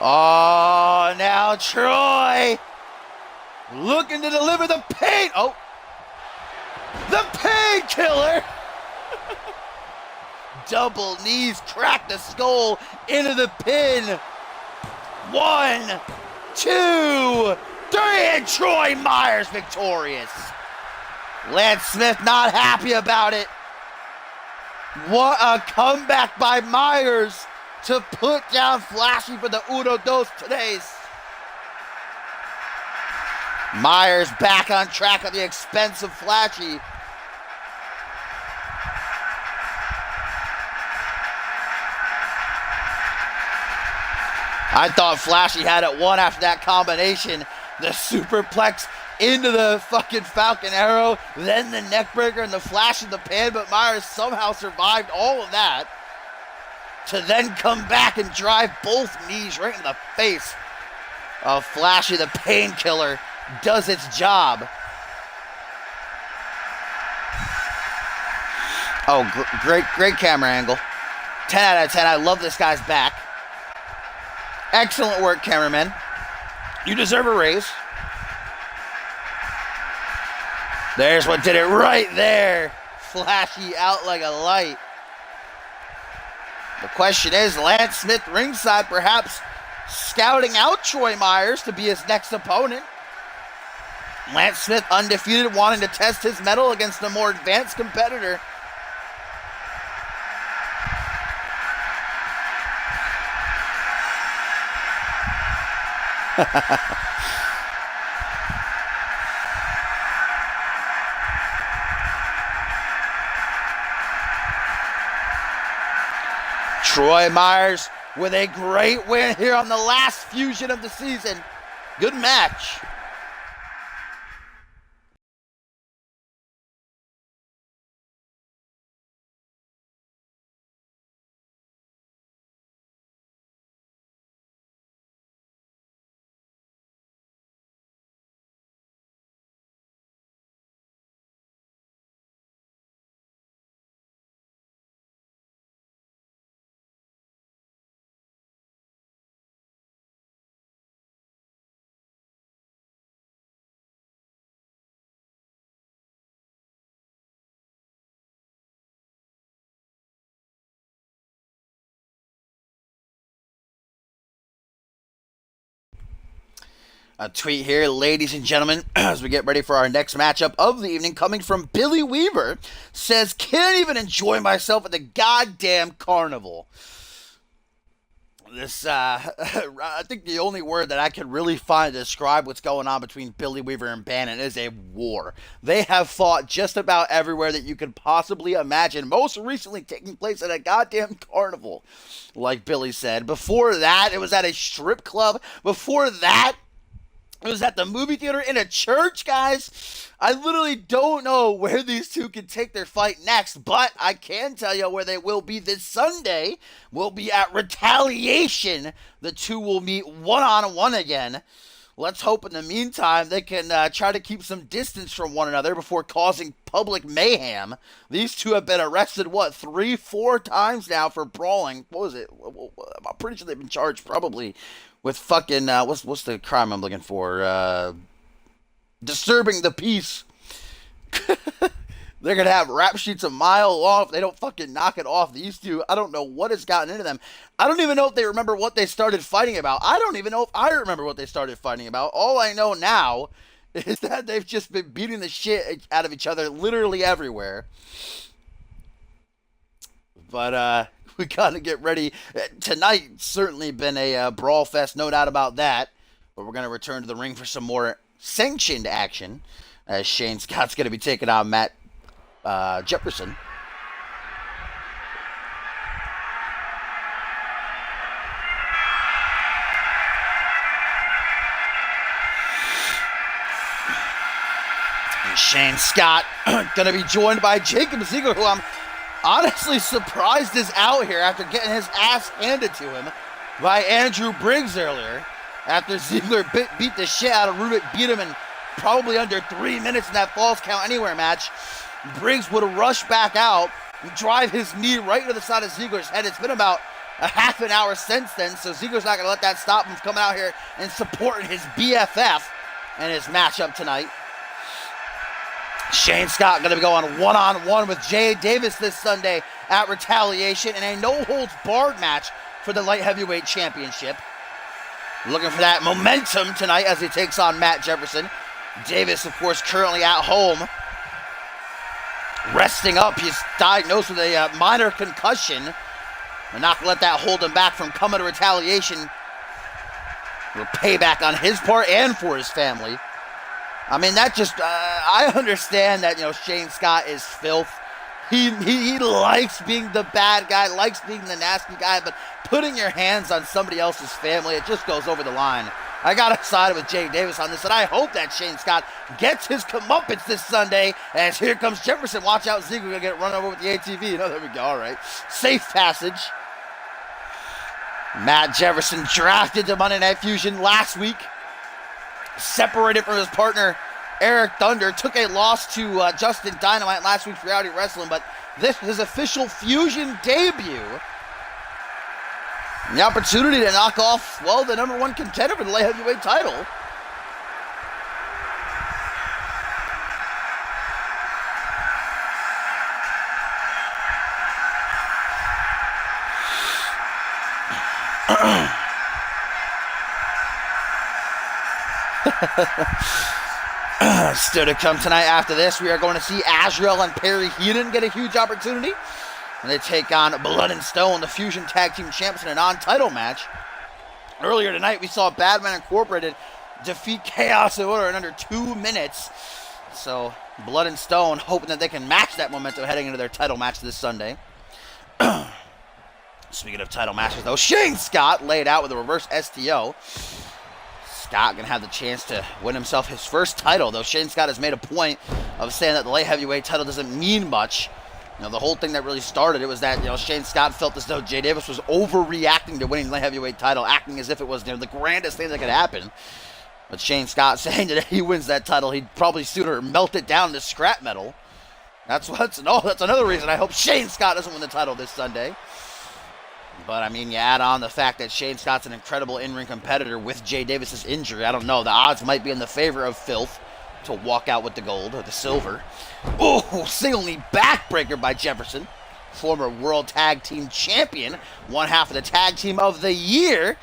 Oh, now Troy looking to deliver the pain. Oh, the painkiller. Double knees, crack the skull into the pin. 1, 2, 3, and Troy Myers victorious. Lance Smith not happy about it. What a comeback by Myers to put down Flashy for the uno dos tres. Myers back on track at the expense of Flashy. I thought Flashy had it won after that combination. The superplex into the fucking Falcon Arrow, then the neckbreaker and the flash in the pan, but Myers somehow survived all of that to then come back and drive both knees right in the face of Flashy. The painkiller does its job. Oh, great camera angle. 10 out of 10. I love this guy's back. Excellent work, cameraman. You deserve a raise. There's what did it right there. Flashy out like a light. The question is, Lance Smith ringside perhaps scouting out Troy Myers to be his next opponent. Lance Smith undefeated, wanting to test his mettle against a more advanced competitor. Troy Myers with a great win here on the last fusion of the season. Good match. A tweet here, ladies and gentlemen, as we get ready for our next matchup of the evening, coming from Billy Weaver, says, can't even enjoy myself at the goddamn carnival. This, I think the only word that I can really find to describe what's going on between Billy Weaver and Bannon is a war. They have fought just about everywhere that you could possibly imagine, most recently taking place at a goddamn carnival, like Billy said. Before that, it was at a strip club. Before that, it was at the movie theater, in a church, guys. I literally don't know where these two can take their fight next, but I can tell you where they will be this Sunday. We'll be at Retaliation. The two will meet one-on-one again. Let's hope in the meantime they can try to keep some distance from one another before causing public mayhem. These two have been arrested, 3-4 times now for brawling. What was it? I'm pretty sure they've been charged probably with fucking, what's the crime I'm looking for? Disturbing the peace. They're going to have rap sheets a mile long if they don't fucking knock it off. These two, I don't know what has gotten into them. I don't even know if they remember what they started fighting about. I don't even know if I remember what they started fighting about. All I know now is that they've just been beating the shit out of each other literally everywhere. But, we got to get ready. Tonight certainly been a brawl fest, no doubt about that. But we're going to return to the ring for some more sanctioned action, as Shane Scott's going to be taking on Matt Jefferson. And Shane Scott going to be joined by Jacob Ziegler, who I'm honestly surprised is out here after getting his ass handed to him by Andrew Briggs earlier. After Ziegler beat the shit out of Rubik, beat him in probably under 3 minutes in that Falls Count Anywhere match, Briggs would rush back out and drive his knee right into the side of Ziegler's head. It's been about a half an hour since then, so Ziegler's not going to let that stop him from coming out here and supporting his BFF in his matchup tonight. Shane Scott going to be going one-on-one with Jay Davis this Sunday at Retaliation in a no-holds-barred match for the Light Heavyweight Championship. Looking for that momentum tonight as he takes on Matt Jefferson. Davis, of course, currently at home, resting up. He's diagnosed with a minor concussion. We're not going to let that hold him back from coming to Retaliation. With payback on his part and for his family. I mean, that just, I understand that, Shane Scott is filth. He likes being the bad guy, likes being the nasty guy, but putting your hands on somebody else's family, it just goes over the line. I got to side with Jay Davis on this, and I hope that Shane Scott gets his comeuppance this Sunday, as here comes Jefferson. Watch out, Ziegler going to get run over with the ATV. There we go, all right. Safe passage. Matt Jefferson drafted to Monday Night Fusion last week. Separated from his partner, Eric Thunder. Took a loss to Justin Dynamite last week for Reality Wrestling, but this is his official Fusion debut. And the opportunity to knock off, well, the #1 contender for the light heavyweight title. Still to come tonight after this, we are going to see Azrael and Perry Heenan get a huge opportunity. And they take on Blood and Stone, the Fusion Tag Team Champs, in a non-title match. Earlier tonight, we saw Badman Incorporated defeat Chaos and Order in under 2 minutes. So, Blood and Stone hoping that they can match that momentum heading into their title match this Sunday. Speaking of title matches, though, Shane Scott laid out with a reverse STO. Scott going to have the chance to win himself his first title, though Shane Scott has made a point of saying that the light heavyweight title doesn't mean much. You know, the whole thing that really started it was that, Shane Scott felt as though Jay Davis was overreacting to winning the light heavyweight title, acting as if it was, the grandest thing that could happen. But Shane Scott saying that if he wins that title, he'd probably sooner melt it down to scrap metal. That's another reason I hope Shane Scott doesn't win the title this Sunday. But, I mean, you add on the fact that Shane Scott's an incredible in-ring competitor with Jay Davis's injury. I don't know. The odds might be in the favor of Filth to walk out with the gold or the silver. Oh, single knee backbreaker by Jefferson. Former World Tag Team Champion. One half of the Tag Team of the Year.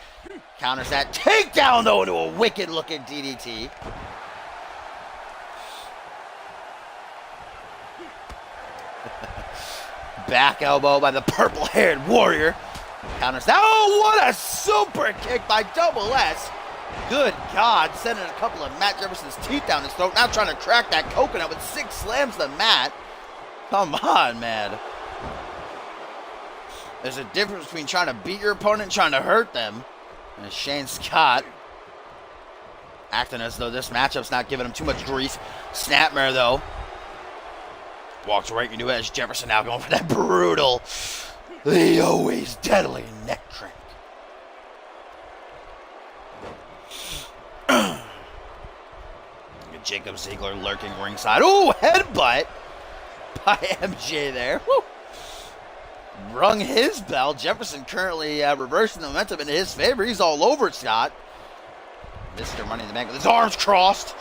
Counters that takedown, though, into a wicked-looking DDT. Back elbow by the purple-haired Warrior. Counters that. Oh, what a super kick by Double S. Good God, sending a couple of Matt Jefferson's teeth down his throat. Now trying to crack that coconut with 6 slams to the mat. Come on, man. There's a difference between trying to beat your opponent and trying to hurt them. And Shane Scott acting as though this matchup's not giving him too much grief. Snapmare, though. Walks right into it as Jefferson now going for that brutal, the always deadly neck crank. Jacob Ziegler lurking ringside. Ooh, headbutt by MJ there. Woo. Rung his bell. Jefferson currently reversing the momentum in his favor. He's all over Scott. Mr. Money in the Bank with his arms crossed.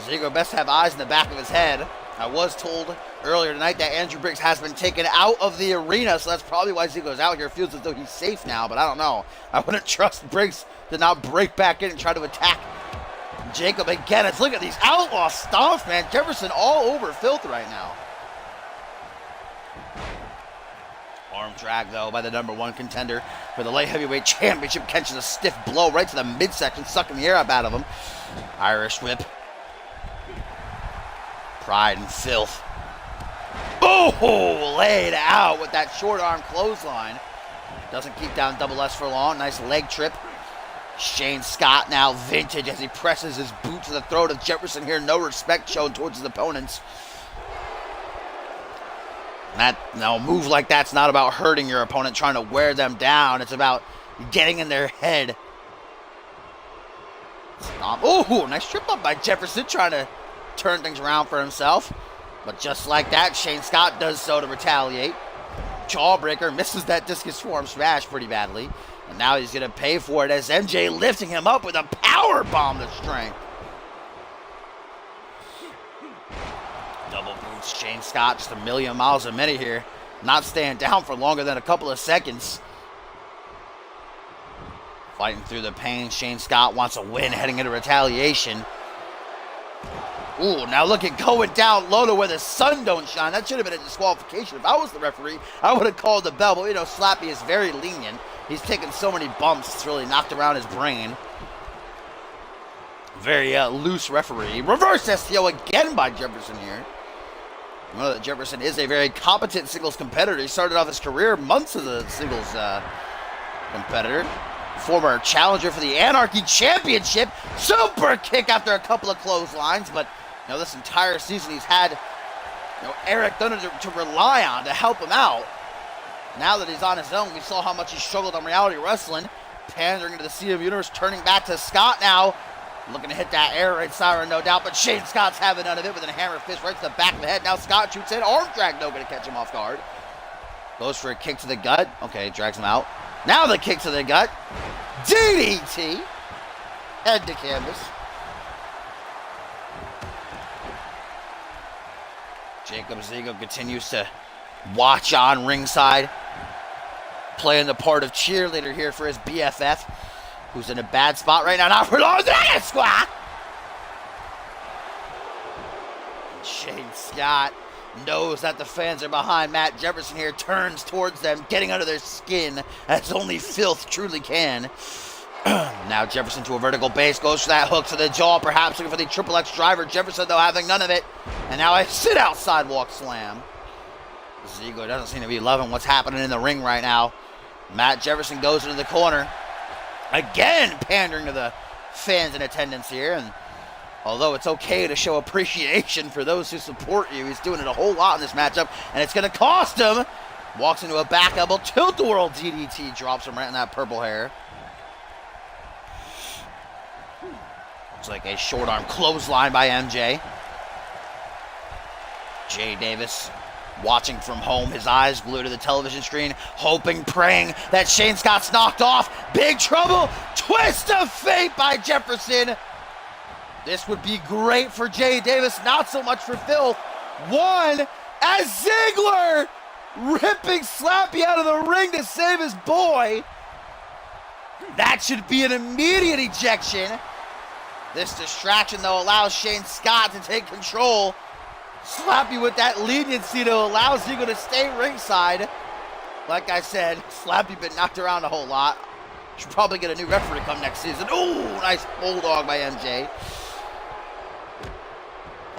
Ziegler best have eyes in the back of his head. I was told earlier tonight that Andrew Briggs has been taken out of the arena, so that's probably why Ziegler's out here. Feels as though he's safe now, but I don't know. I wouldn't trust Briggs to not break back in and try to attack Jacob again. Let's look at these outlaw stomps, man. Jefferson all over Filth right now. Arm drag, though, by the #1 contender for the light heavyweight championship. Catches a stiff blow right to the midsection, sucking the air up out of him. Irish whip. Pride and Filth. Oh, laid out with that short arm clothesline. Doesn't keep down Double S for long. Nice leg trip. Shane Scott now vintage as he presses his boot to the throat of Jefferson here. No respect shown towards his opponents. A move like that's not about hurting your opponent, trying to wear them down. It's about getting in their head. Oh, nice trip up by Jefferson, trying to turn things around for himself. But just like that, Shane Scott does so to retaliate. Jawbreaker misses that discus form smash pretty badly. And now he's going to pay for it as MJ lifting him up with a power bomb to strength. Double boots Shane Scott, just a million miles a minute here. Not staying down for longer than a couple of seconds. Fighting through the pain, Shane Scott wants a win heading into retaliation. Ooh, now look at going down low to where the sun don't shine. That should have been a disqualification. If I was the referee, I would have called the bell. But, Slappy is very lenient. He's taken so many bumps, it's really knocked around his brain. Very loose referee. Reverse STO again by Jefferson here. You know that Jefferson is a very competent singles competitor. He started off his career months as a singles competitor. Former challenger for the Anarchy Championship. Super kick after a couple of clotheslines. But, this entire season he's had, Eric Thunder to rely on to help him out. Now that he's on his own, we saw how much he struggled on Reality Wrestling. Pandering to the CMV Universe, turning back to Scott now. Looking to hit that air raid siren, no doubt, but Shane Scott's having none of it with a hammer fist right to the back of the head. Now Scott shoots in, arm drag, no, going to catch him off guard. Goes for a kick to the gut. Okay, drags him out. Now the kick to the gut. DDT. Head to canvas. Jacob Ziegler continues to watch on ringside, playing the part of cheerleader here for his BFF, who's in a bad spot right now. Not for long. Squat. Shane Scott knows that the fans are behind Matt Jefferson here, turns towards them, getting under their skin as only filth truly can. Now Jefferson to a vertical base, goes for that hook to the jaw, perhaps looking for the triple X driver. Jefferson, though, having none of it. And now a sit-out sidewalk slam. Ziegler doesn't seem to be loving what's happening in the ring right now. Matt Jefferson goes into the corner. Again, pandering to the fans in attendance here. And although it's okay to show appreciation for those who support you, he's doing it a whole lot in this matchup. And it's going to cost him. Walks into a back elbow, tilt-a-whirl DDT, drops him right in that purple hair. Looks like a short arm clothesline by MJ. Jay Davis watching from home, his eyes glued to the television screen, hoping, praying that Shane Scott's knocked off. Big trouble. Twist of fate by Jefferson. This would be great for Jay Davis, not so much for Phil. One, as Ziggler ripping Slappy out of the ring to save his boy. That should be an immediate ejection. This distraction, though, allows Shane Scott to take control. Slappy with that leniency to allow Ziggler to stay ringside. Like I said, Slappy been knocked around a whole lot. Should probably get a new referee to come next season. Ooh, nice bulldog by MJ.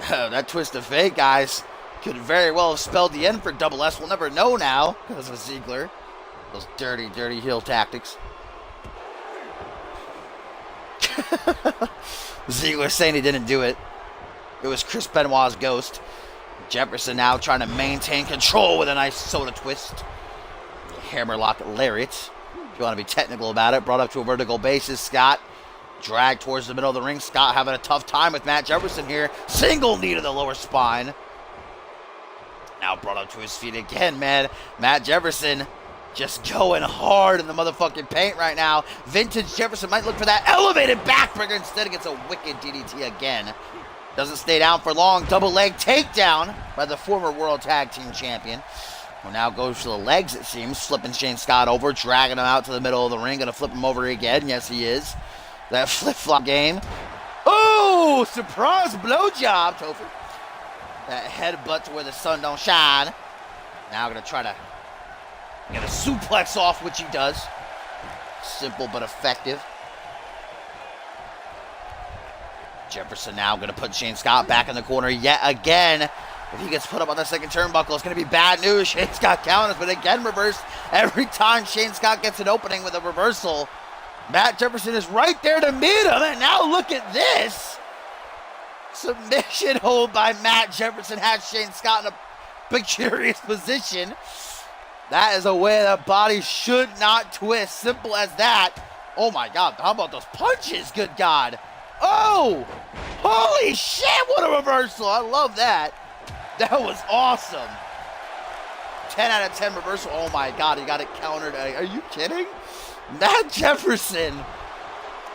That twist of fate, guys, could very well have spelled the end for Double S. We'll never know now because of Ziggler. Those dirty, dirty heel tactics. Ziggler saying he didn't do it. It was Chris Benoit's ghost. Jefferson now trying to maintain control with a nice soda twist. Hammerlock lariat, if you want to be technical about it. Brought up to a vertical basis. Scott dragged towards the middle of the ring. Scott having a tough time with Matt Jefferson here. Single knee to the lower spine. Now brought up to his feet again, man. Matt Jefferson just going hard in the motherfucking paint right now. Vintage Jefferson might look for that elevated backbreaker. Instead, it gets a wicked DDT again. Doesn't stay down for long. Double leg takedown by the former World Tag Team Champion. Well, now goes to the legs, it seems. Flipping Shane Scott over, dragging him out to the middle of the ring. Gonna flip him over again. Yes, he is. That flip-flop game. Oh, surprise blowjob, Topher. That headbutt to where the sun don't shine. Now gonna try to get a suplex off, which he does. Simple but effective. Jefferson now going to put Shane Scott back in the corner yet again. If he gets put up on the second turnbuckle, it's going to be bad news. Shane Scott counters, but again reversed. Every time Shane Scott gets an opening with a reversal, Matt Jefferson is right there to meet him. And now look at this. Submission hold by Matt Jefferson has Shane Scott in a precarious position. That is a way that body should not twist. Simple as that. Oh my God, how about those punches? Good God. Oh, holy shit, what a reversal. I love that. That was awesome. 10 out of 10 reversal. Oh my God, he got it countered. Are you kidding? Matt Jefferson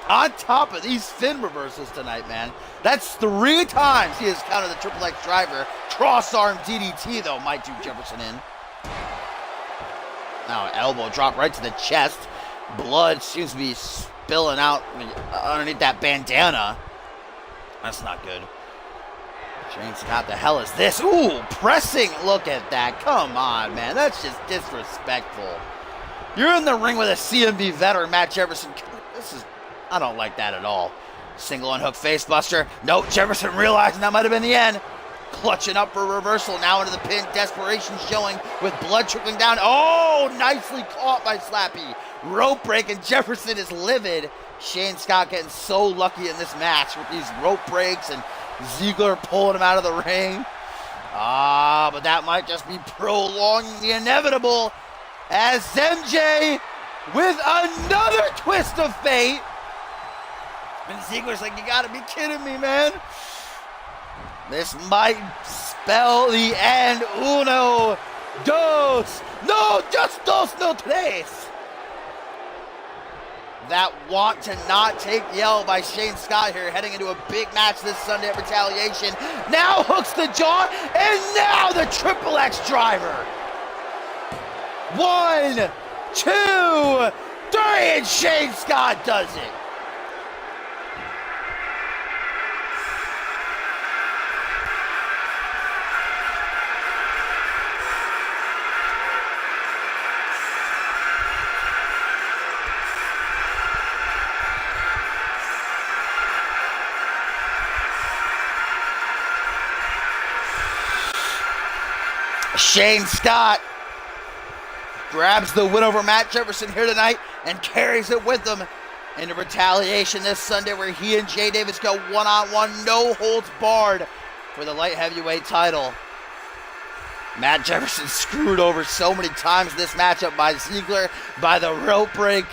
on top of these fin reversals tonight, man. That's 3 times he has countered the triple X driver. Cross arm DDT, though, might do Jefferson in. Now, elbow drop right to the chest. Blood seems to be spilling out underneath that bandana. That's not good. Shane Scott, the hell is this? Ooh, pressing. Look at that. Come on, man. That's just disrespectful. You're in the ring with a CMV veteran, Matt Jefferson. I don't like that at all. Single unhook facebuster. Nope, Jefferson realizing that might have been the end. Clutching up for a reversal. Now into the pin. Desperation showing with blood trickling down. Oh, nicely caught by Slappy. Rope break, and Jefferson is livid. Shane Scott getting so lucky in this match with these rope breaks and Ziggler pulling him out of the ring. But that might just be prolonging the inevitable as MJ with another twist of fate. And Ziggler's like, you gotta be kidding me, man. This might spell the end. Uno, dos, no, just dos, no tres. That want to not take the L by Shane Scott here, heading into a big match this Sunday at Retaliation. Now hooks the jaw, and now the Triple X driver. 1, 2, 3, and Shane Scott does it. Shane Scott grabs the win over Matt Jefferson here tonight and carries it with him into Retaliation this Sunday, where he and Jay Davis go one-on-one, no holds barred for the light heavyweight title. Matt Jefferson screwed over so many times this matchup by Ziggler, by the rope break.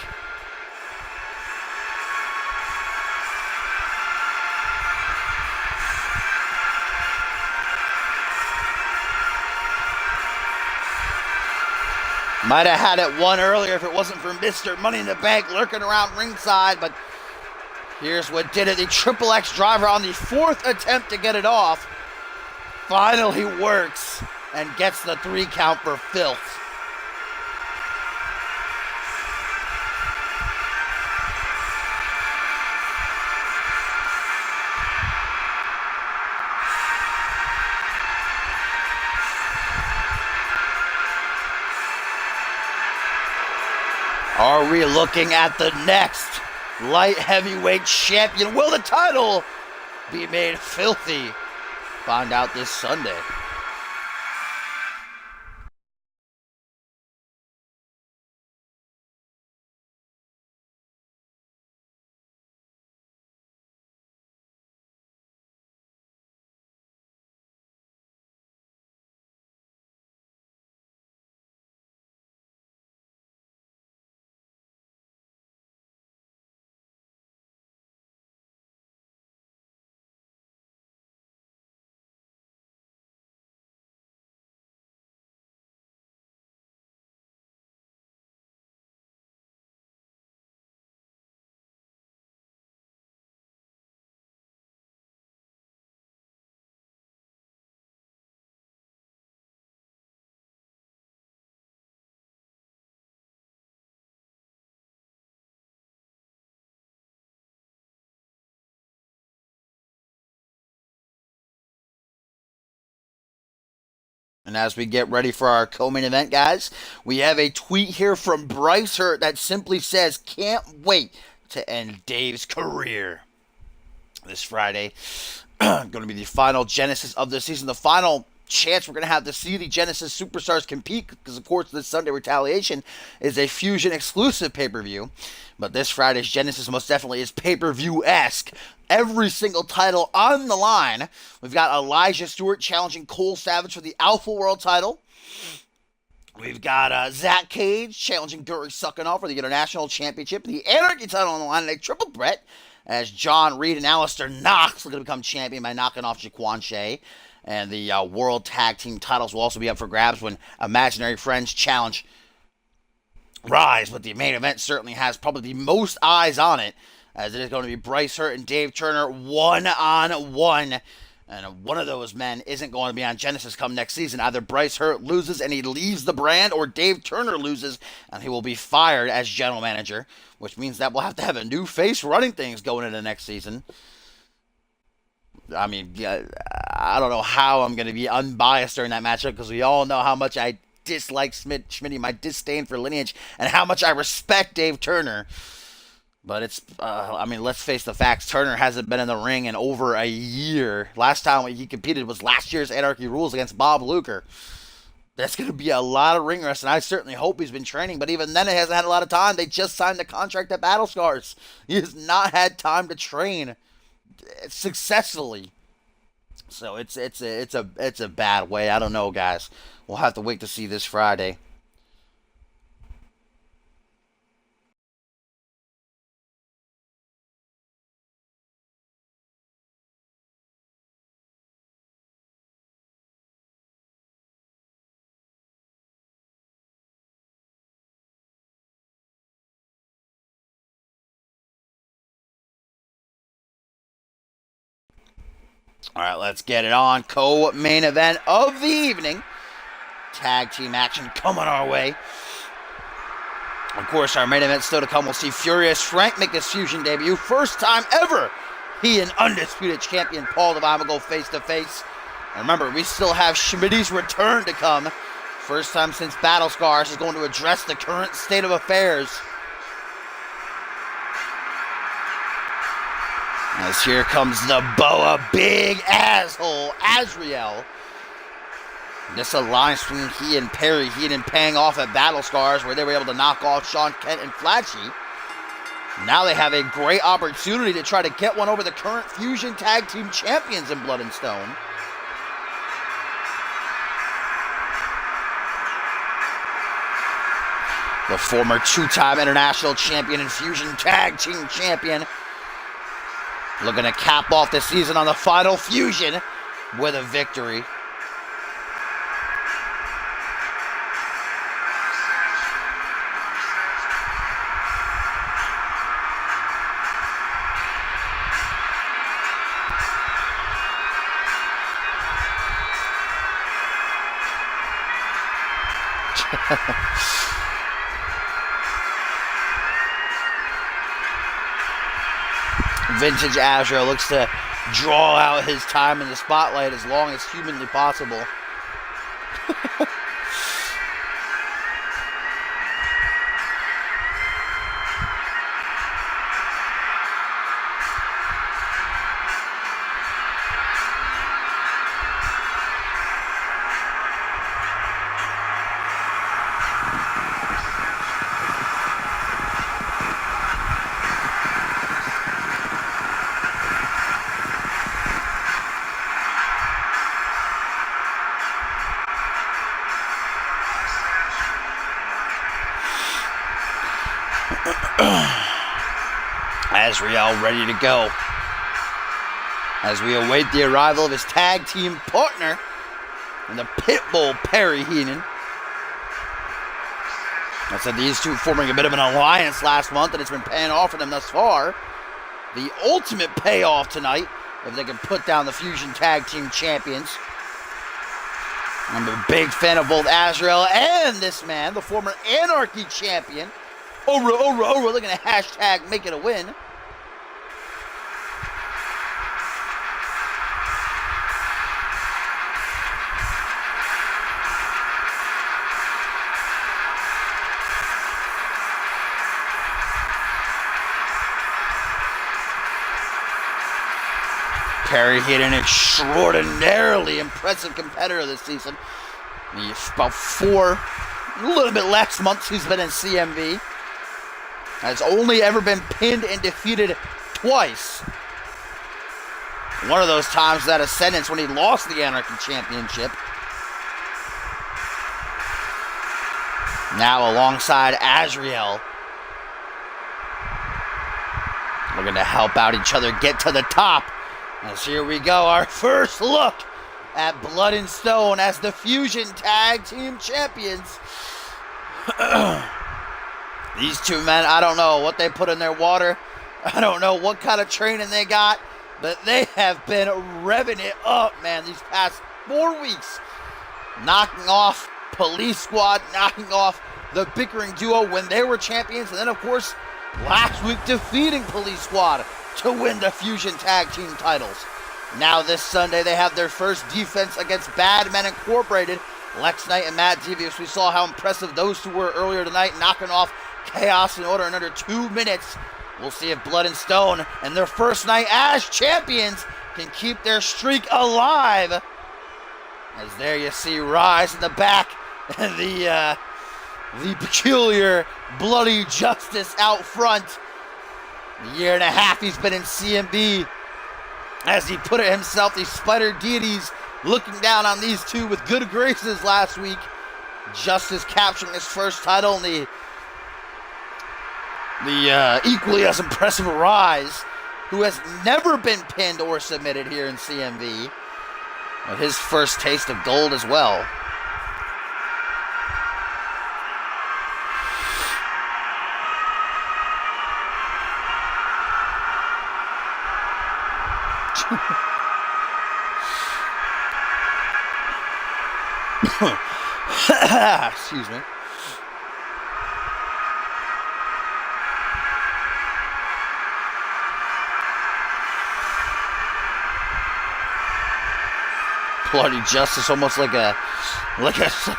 Might have had it won earlier if it wasn't for Mr. Money in the Bank lurking around ringside, but here's what did it. The Triple X driver on the 4th attempt to get it off finally works and gets the 3 count for filth. Are we looking at the next light heavyweight champion? Will the title be made filthy? Find out this Sunday. And as we get ready for our co-main event, guys, we have a tweet here from Bryce Hurt that simply says, can't wait to end Dave's career. This Friday, going to be the final Genesis of the season, the final chance we're going to have to see the Genesis superstars compete, because of course this Sunday Retaliation is a Fusion exclusive pay-per-view, but this Friday's Genesis most definitely is pay-per-view-esque. Every single title on the line. We've got Elijah Stewart challenging Cole Savage for the Alpha World title. We've got Zach Cage challenging Guri Suckinall for the International Championship. The Anarchy title on the line in a triple threat, as John Reed and Alistair Knox are going to become champion by knocking off Jaquan Shea. And the World Tag Team titles will also be up for grabs when Imaginary Friends challenge Rise. But the main event certainly has probably the most eyes on it, as it is going to be Bryce Hurt and Dave Turner one-on-one. And one of those men isn't going to be on Genesis come next season. Either Bryce Hurt loses and he leaves the brand, or Dave Turner loses and he will be fired as general manager, which means that we'll have to have a new face running things going into next season. I mean, I don't know how I'm going to be unbiased during that matchup, because we all know how much I dislike Schmitty, my disdain for Lineage, and how much I respect Dave Turner. But it's, I mean, let's face the facts. Turner hasn't been in the ring in over a year. Last time he competed was last year's Anarchy Rules against Bob Luker. That's going to be a lot of ring rust, and I certainly hope he's been training. But even then, he hasn't had a lot of time. They just signed a contract at Battle Scars. He has not had time to train successfully. So it's a bad way. I don't know, guys. We'll have to wait to see this Friday. All right, let's get it on. Co-main event of the evening. Tag team action coming our way. Of course, our main event still to come. We'll see Furious Frank make his Fusion debut. First time ever he and undisputed champion Paul Devine will go face-to-face. And remember, we still have Schmitty's return to come. First time since Battle Scars is going to address the current state of affairs. As here comes the Boa Big Asshole, Azrael. This alliance between he and Perry, he and paying off at Battle Scars, where they were able to knock off Sean Kent and Flashy. Now they have a great opportunity to try to get one over the current Fusion Tag Team Champions in Blood and Stone. The former two-time international champion and Fusion Tag Team Champion looking to cap off the season on the final Fusion with a victory. Vintage Azrael looks to draw out his time in the spotlight as long as humanly possible. Azrael ready to go as we await the arrival of his tag team partner and the Pitbull Perry Heenan. I said these two forming a bit of an alliance last month, and it's been paying off for them thus far. The ultimate payoff tonight if they can put down the Fusion Tag Team Champions. I'm a big fan of both Azrael and this man, the former Anarchy Champion. Ora, looking at hashtag make it a win. Perry hit an extraordinarily impressive competitor this season. He's about a little bit less months he's been in CMV. Has only ever been pinned and defeated twice. One of those times that Ascendance when he lost the Anarchy Championship. Now alongside Azrael. We're going to help out each other get to the top. As here we go, our first look at Blood and Stone as the Fusion Tag Team Champions. These two men, I don't know what they put in their water. I don't know what kind of training they got, but they have been revving it up, man, these past 4 weeks. Knocking off Police Squad, knocking off the bickering duo when they were champions, and then, of course, last week defeating Police Squad to win the Fusion Tag Team titles. Now this Sunday, they have their first defense against Bad Men Incorporated. Lex Knight and Matt Devious. We saw how impressive those two were earlier tonight, knocking off Chaos and Order in under 2 minutes. We'll see if Blood and Stone and their first night as champions can keep their streak alive. As there you see Rise in the back and the peculiar Bloody Justice out front. The year and a half he's been in CMB. As he put it himself, these spider deities looking down on these two with good graces last week. Justice capturing his first title, and the equally as impressive Rise, who has never been pinned or submitted here in CMV. With his first taste of gold as well. Excuse me. Bloody Justice, almost like a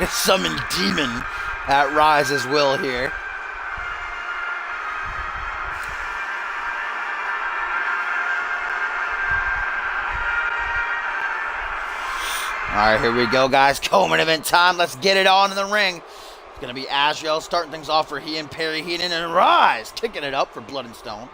summoned demon at Rise's will here. Alright, here we go, guys. Co-main event time. Let's get it on in the ring. It's going to be Azrael starting things off for he and Perry Heenan, and Rise kicking it up for Blood and Stone.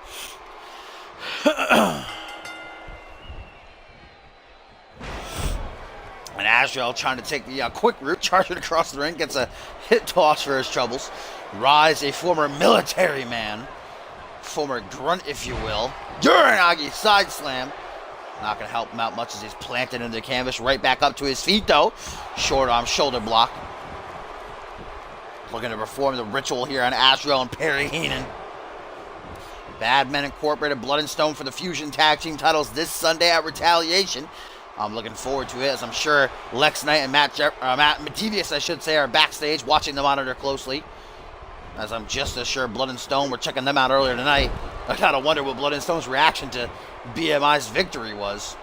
And Azrael trying to take the quick route, charging across the ring, gets a hit toss for his troubles. Rise, a former military man, former grunt, if you will. Uranagi side slam. Not going to help him out much as he's planted into the canvas. Right back up to his feet, though. Short arm shoulder block. Looking to perform the ritual here on Azrael and Perry Heenan. Bad Men Incorporated, Blood and Stone for the Fusion Tag Team titles this Sunday at Retaliation. I'm looking forward to it, as I'm sure Lex Knight and Matt Devious, I should say, are backstage watching the monitor closely. As I'm just as sure Blood and Stone were checking them out earlier tonight. I gotta wonder what Blood and Stone's reaction to BMI's victory was.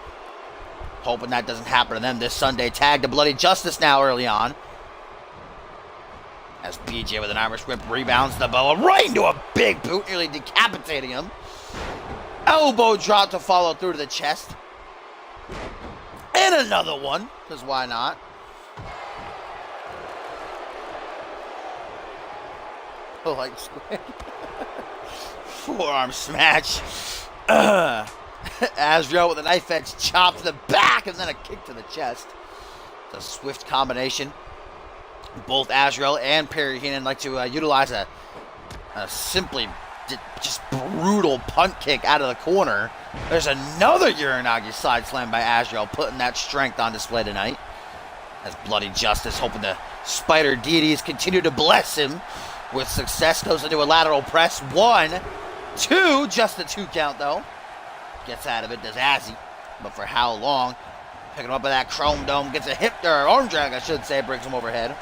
Hoping that doesn't happen to them this Sunday. Tag to Bloody Justice now early on. As BJ with an Irish whip rebounds the Boa right into a big boot, nearly decapitating him. Elbow drop to follow through to the chest. And another one, because why not? Oh, like squid. Forearm smash. Azrael with a knife edge chop to the back and then a kick to the chest. It's a swift combination. Both Azrael and Perry Heenan like to utilize a simply just brutal punt kick out of the corner. There's another Uranagi side slam by Azrael, putting that strength on display tonight. As Bloody Justice, hoping the spider deities continue to bless him with success, goes into a lateral press. 1, 2, just a 2 count though. Gets out of it, does Azzy, but for how long? Picking him up with that chrome dome, gets a hip, or arm drag I should say, brings him overhead.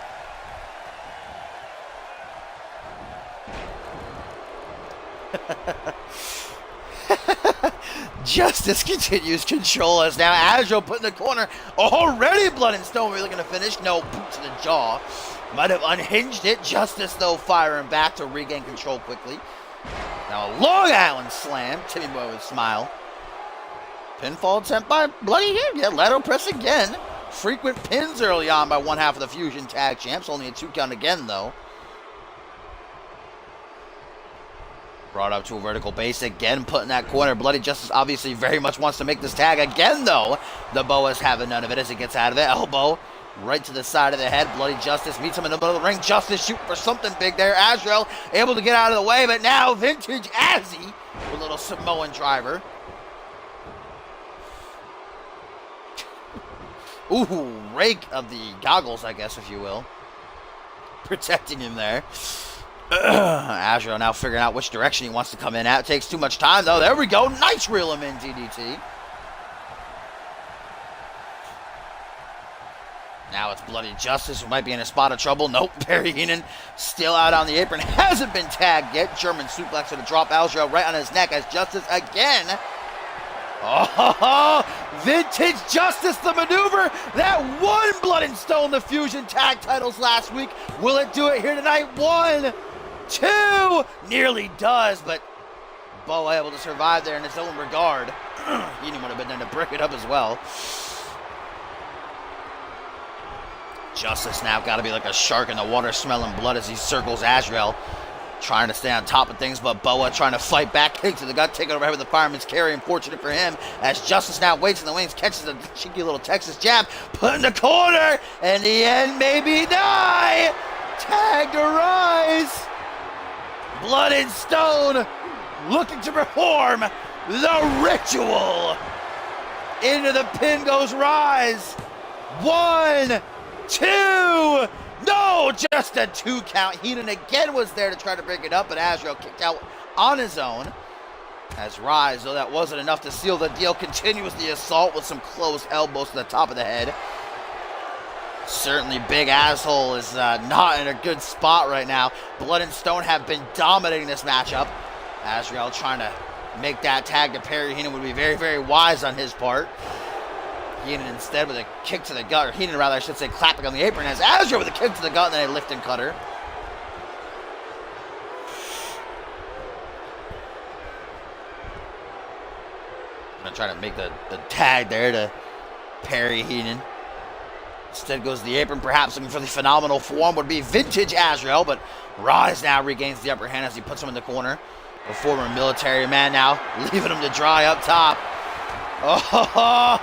Justice continues control as now Azrael put in the corner. Already Blood and Stone really looking to finish. No, boot to the jaw. Might have unhinged it. Justice, though, firing back to regain control quickly. Now a Long Island slam. Timmy Boy with a smile. Pinfall attempt by Bloody Heenan. Yeah, lateral press again. Frequent pins early on by one half of the Fusion Tag Champs. Only a 2 count again, though. Brought up to a vertical base again, put in that corner. Bloody Justice obviously very much wants to make this tag again, though. The Boa's having none of it as he gets out of it. Elbow right to the side of the head. Bloody Justice meets him in the middle of the ring. Justice shooting for something big there. Azrael able to get out of the way, but now Vintage Azzy with a little Samoan driver. Ooh, rake of the goggles, I guess, if you will. Protecting him there. Azrael now figuring out which direction he wants to come in at. It takes too much time, though. There we go. Nice reel him in, DDT. Now it's Bloody Justice, who might be in a spot of trouble. Nope, Perry Heenan still out on the apron. Hasn't been tagged yet. German suplex to the drop. Azrael right on his neck as Justice again. Oh, Vintage Justice, the maneuver that won Blood and Stone the Fusion Tag titles last week. Will it do it here tonight? 1, 2, nearly does, but Boa able to survive there in his own regard. Heenan would have been there to break it up as well. Justice now got to be like a shark in the water smelling blood as he circles Azrael. Trying to stay on top of things, but Boa trying to fight back. Kick to the gut, taking over with the fireman's carry. Unfortunate for him, as Justice now waits in the wings, catches a cheeky little Texas jab, put in the corner, and the end maybe die. Tag to Rise. Blood and Stone looking to perform the ritual. Into the pin goes Rise. 1, 2. No, just a 2 count. Heenan again was there to try to break it up, but Azrael kicked out on his own. As Rise, though that wasn't enough to seal the deal, continues the assault with some closed elbows to the top of the head. Certainly Big Asshole is not in a good spot right now. Blood and Stone have been dominating this matchup. Azrael trying to make that tag to Perry Heenan would be very, very wise on his part. Heenan instead with a kick to the gut, or Heenan rather I should say, clapping on the apron, as Azrael with a kick to the gut and then a lift and cutter. I'm gonna try to make the tag there to Perry Heenan. Instead goes the apron, perhaps looking for the phenomenal form would be vintage Azrael, but Rise now regains the upper hand as he puts him in the corner. A former military man now, leaving him to dry up top. Oh,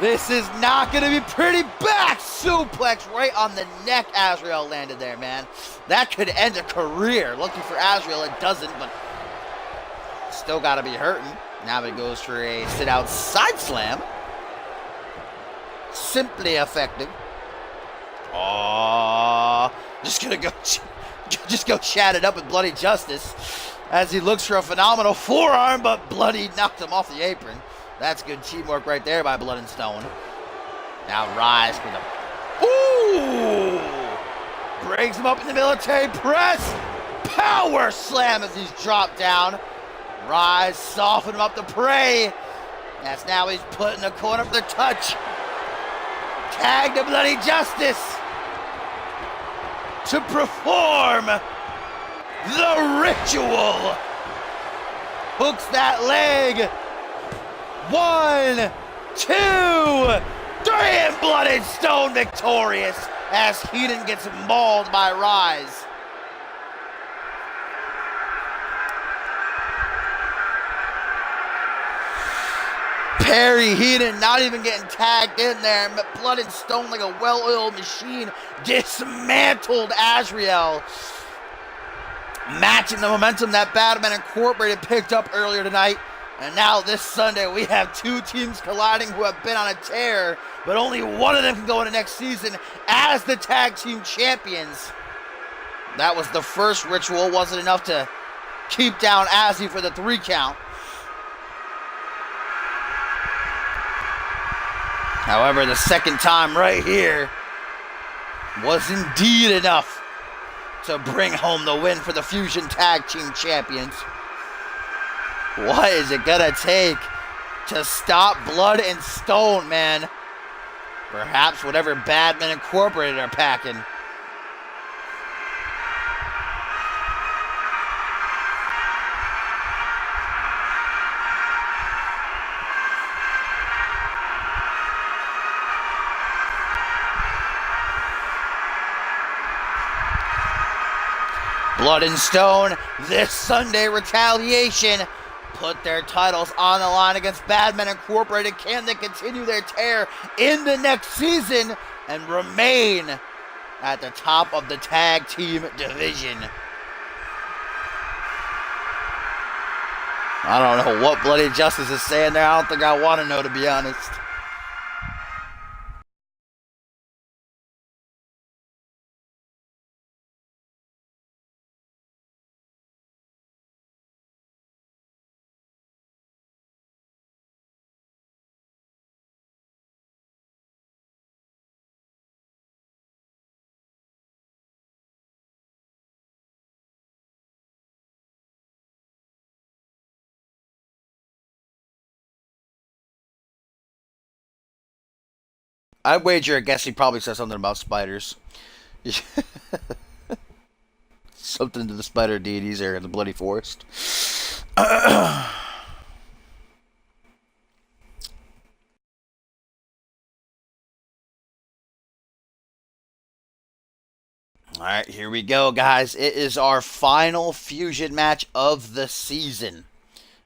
this is not going to be pretty. Back suplex right on the neck Azrael landed there, man. That could end a career. Lucky for Azrael, it doesn't, but still got to be hurting. Now it goes for a sit-out side slam. Simply effective. Oh, just go chat it up with Bloody Justice as he looks for a phenomenal forearm, but Bloody knocked him off the apron. That's good teamwork right there by Blood and Stone. Now Rise with a... Ooh! Brings him up in the military press. Power slam as he's dropped down. Rise soften him up to prey. As now he's put in the corner for the touch. Tag to Bloody Justice to perform the ritual. Hooks that leg. 1, 2, 3, and Blood and Stone victorious as Heenan gets mauled by Rise. Perry Heenan not even getting tagged in there, but Blood and Stone like a well-oiled machine dismantled Azrael. Matching the momentum that Badman Incorporated picked up earlier tonight. And now this Sunday we have two teams colliding who have been on a tear, but only one of them can go into next season as the tag team champions. That was the first ritual. Wasn't enough to keep down Azzy for the 3 count. However, the second time right here was indeed enough to bring home the win for the Fusion Tag Team Champions. What is it gonna take to stop Blood and Stone, man? Perhaps whatever Badman Incorporated are packing. Blood and Stone, this Sunday, Retaliation, put their titles on the line against Badman Incorporated. Can they continue their tear in the next season and remain at the top of the tag team division? I don't know what Bloody Justice is saying there. I don't think I want to know, to be honest. I'd wager a guess he probably said something about spiders. Something to the spider deities there in the Bloody Forest. Alright, here we go, guys. It is our final Fusion match of the season.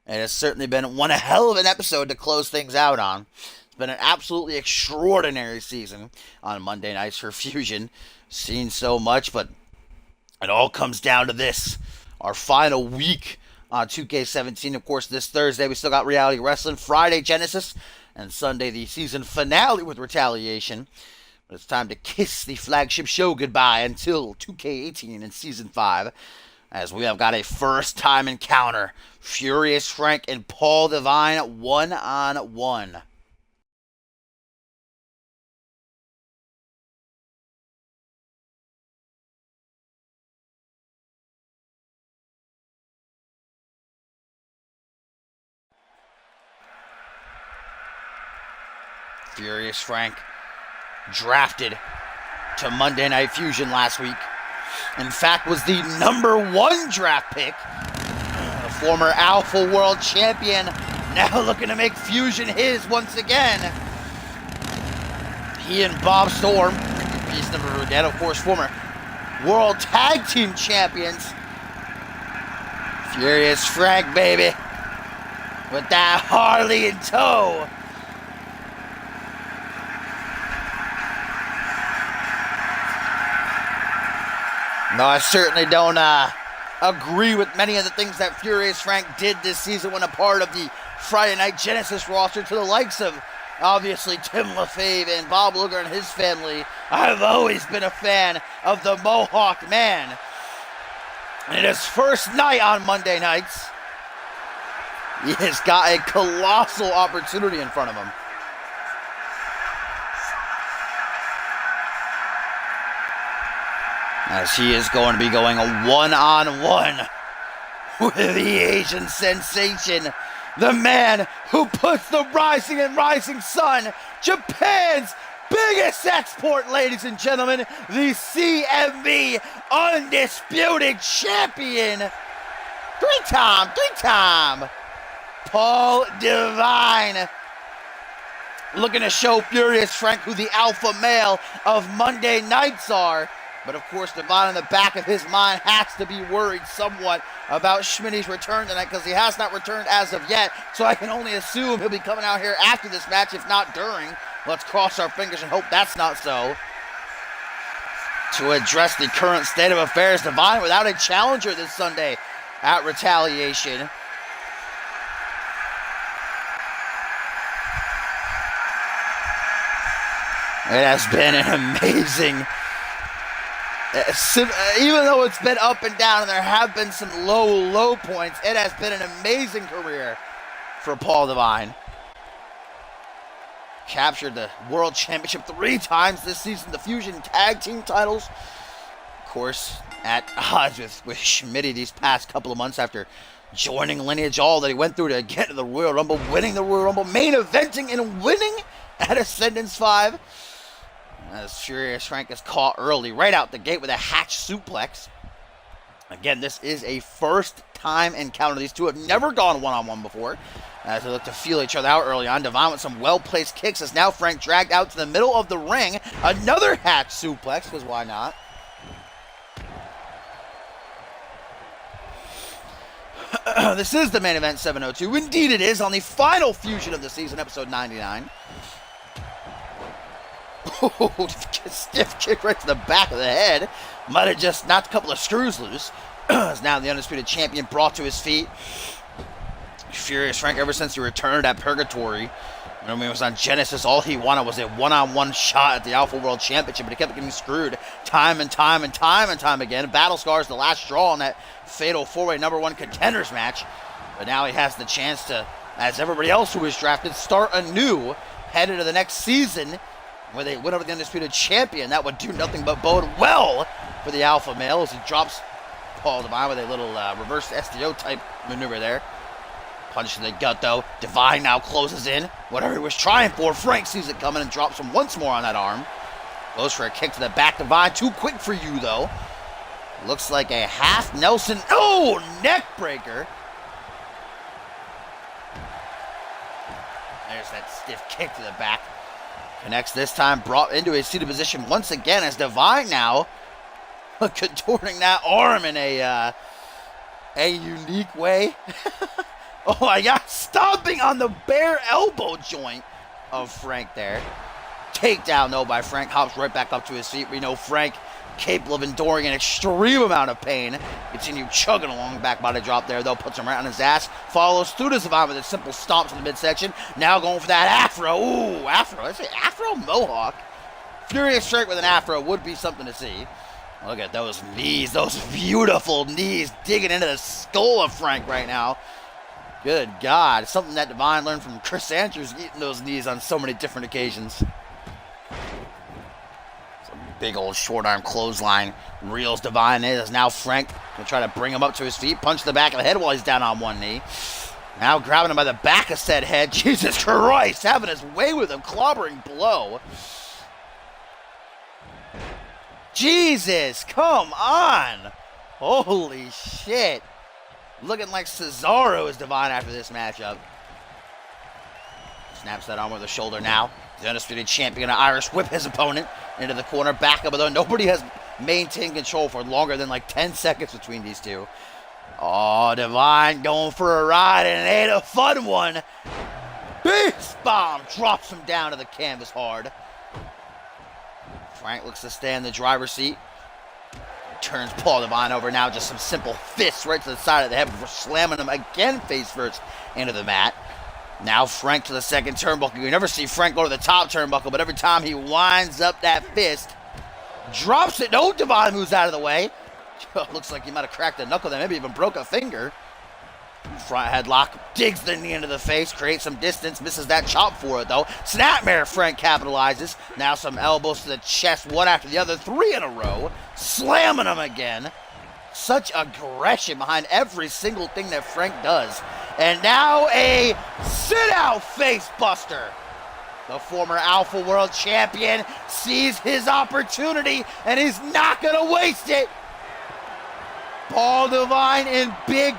It has certainly been one hell of an episode to close things out on. It's been an absolutely extraordinary season on Monday nights for Fusion. Seen so much, but it all comes down to this. Our final week on 2K17. Of course, this Thursday we still got Reality Wrestling. Friday, Genesis. And Sunday, the season finale with Retaliation. But it's time to kiss the flagship show goodbye until 2K18 in Season 5. As we have got a first-time encounter. Furious Frank and Paul Devine one-on-one. Furious Frank drafted to Monday Night Fusion last week. In fact, was the #1 draft pick. The former Alpha World Champion now looking to make Fusion his once again. He and Bob Storm, he's never dead, of course, former World Tag Team Champions. Furious Frank, baby, with that Harley in tow. No, I certainly don't agree with many of the things that Furious Frank did this season when a part of the Friday Night Genesis roster, to the likes of, obviously, Tim LaFave and Bob Luger and his family. I've always been a fan of the Mohawk Man. And in his first night on Monday nights, he has got a colossal opportunity in front of him. As he is going to be going a one-on-one with the Asian sensation, the man who puts the rising and rising sun, Japan's biggest export, ladies and gentlemen, the CMV Undisputed Champion, three-time, Paul Divine, looking to show Furious Frank who the alpha male of Monday nights are. But of course, Divine in the back of his mind has to be worried somewhat about Schmitty's return tonight, because he has not returned as of yet. So I can only assume he'll be coming out here after this match, if not during. Let's cross our fingers and hope that's not so. To address the current state of affairs, Divine without a challenger this Sunday at Retaliation. It has been an amazing... even though it's been up and down and there have been some low points, it has been an amazing career for Paul Divine. Captured the World Championship 3 times this season, the Fusion Tag Team titles. Of course, at odds with Schmitty these past couple of months after joining Lineage, all that he went through to get to the Royal Rumble, winning the Royal Rumble, main eventing and winning at Ascendance 5. As Furious Frank is caught early, right out the gate with a hatch suplex. Again, this is a first-time encounter. These two have never gone one-on-one before, as they look to feel each other out early on. Divine with some well-placed kicks as now Frank dragged out to the middle of the ring. Another hatch suplex, because why not? This is the main event 702. Indeed it is, on the final Fusion of the season, episode 99. Oh, stiff kick right to the back of the head. Might have just knocked a couple of screws loose. As now the Undisputed Champion brought to his feet. Furious Frank, ever since he returned at Purgatory, when he was on Genesis, all he wanted was a one-on-one shot at the Alpha World Championship, but he kept getting screwed time and time again. Battle Scars the last straw on that fatal 4-way #1 contenders match. But now he has the chance to, as everybody else who was drafted, start anew, head into the next season, where they win over the Undisputed Champion. That would do nothing but bode well for the Alpha male as he drops Paul Divine with a little reverse STO type maneuver there. Punch to the gut though. Divine now closes in. Whatever he was trying for, Frank sees it coming and drops him once more on that arm. Goes for a kick to the back. Divine too quick for you though. Looks like a half Nelson. Oh, neck breaker. There's that stiff kick to the back. Connects this time, brought into a seated position once again as Divine now contorting that arm in a unique way. Oh my God, stomping on the bare elbow joint of Frank there. Takedown though by Frank, hops right back up to his feet. We know Frank capable of enduring an extreme amount of pain. Continue chugging along, back body drop there though, puts him right on his ass. Follows through to Divine with a simple stomp to the midsection. Now going for that afro. Ooh, afro. Is it afro mohawk? Furious Frank with an afro would be something to see. Look at those knees, those beautiful knees digging into the skull of Frank right now. Good God, something that Divine learned from Chris Andrews, eating those knees on so many different occasions. Big old short arm clothesline reels Divine in as now Frank will try to bring him up to his feet, punch the back of the head while he's down on one knee. Now grabbing him by the back of said head. Jesus Christ, having his way with him, clobbering blow. Jesus, come on. Holy shit. Looking like Cesaro is Divine after this matchup. Snaps that arm with the shoulder now. The undisputed champion, an Irish whip his opponent into the corner. Back up, though nobody has maintained control for longer than like 10 seconds between these two. Oh, Divine going for a ride, and it ain't a fun one. Beast bomb drops him down to the canvas hard. Frank looks to stay in the driver's seat. Turns Paul Divine over now. Just some simple fists right to the side of the head before slamming him again face first into the mat. Now Frank to the second turnbuckle. You never see Frank go to the top turnbuckle, but every time he winds up that fist, drops it. No, Divine moves out of the way. Looks like he might have cracked a knuckle there, maybe even broke a finger. Front headlock, digs the knee into the face, creates some distance, misses that chop for it though. Snapmare, Frank capitalizes. Now some elbows to the chest, one after the other, 3 in a row. Slamming him again. Such aggression behind every single thing that Frank does. And now a sit-out face buster. The former Alpha World Champion sees his opportunity and he's not gonna waste it. Paul Divine in big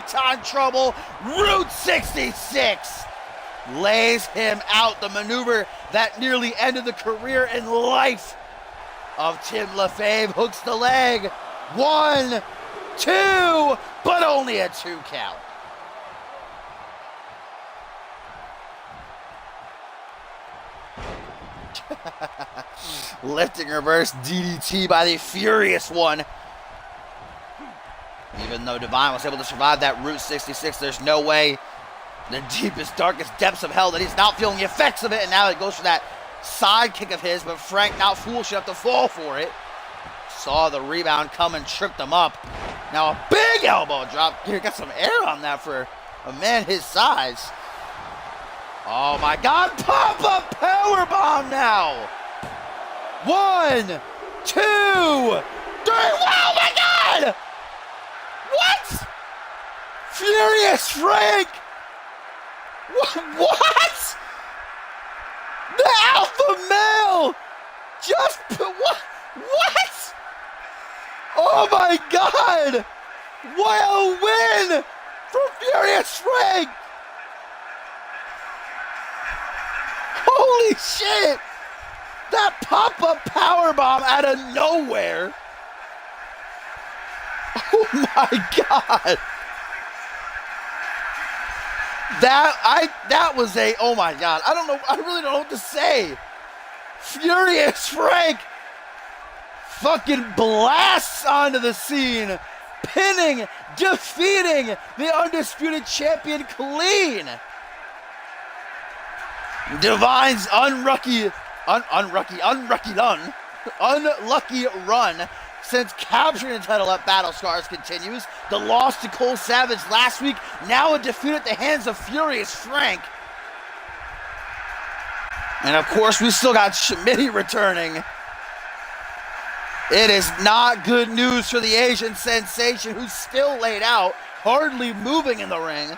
time trouble. Route 66 lays him out. The maneuver that nearly ended the career and life of Tim LaFave. Hooks the leg. 1, 2, but only a 2 count. Lifting reverse DDT by the Furious One. Even though Divine was able to survive that Route 66, there's no way the deepest, darkest depths of hell that he's not feeling the effects of it. And now it goes for that side kick of his, but Frank not foolish enough to fall for it. Saw the rebound come and tripped him up. Now a big elbow drop. Here, got some air on that for a man his size. Oh my God, pop-up powerbomb now. 1, 2, 3, oh my God! What? Furious Frank! What? The alpha male! Just, what? Oh my God! What a win from Furious Frank! Holy shit! That pop-up powerbomb out of nowhere! Oh my God! That was a, oh my God, I don't know, I really don't know what to say. Furious Frank fucking blasts onto the scene, pinning, defeating the undisputed champion clean. Divine's unlucky run since capturing the title at Battle Scars continues. The loss to Cole Savage last week, now a defeat at the hands of Furious Frank. And of course, we still got Schmitty returning. It is not good news for the Asian sensation, who's still laid out, hardly moving in the ring.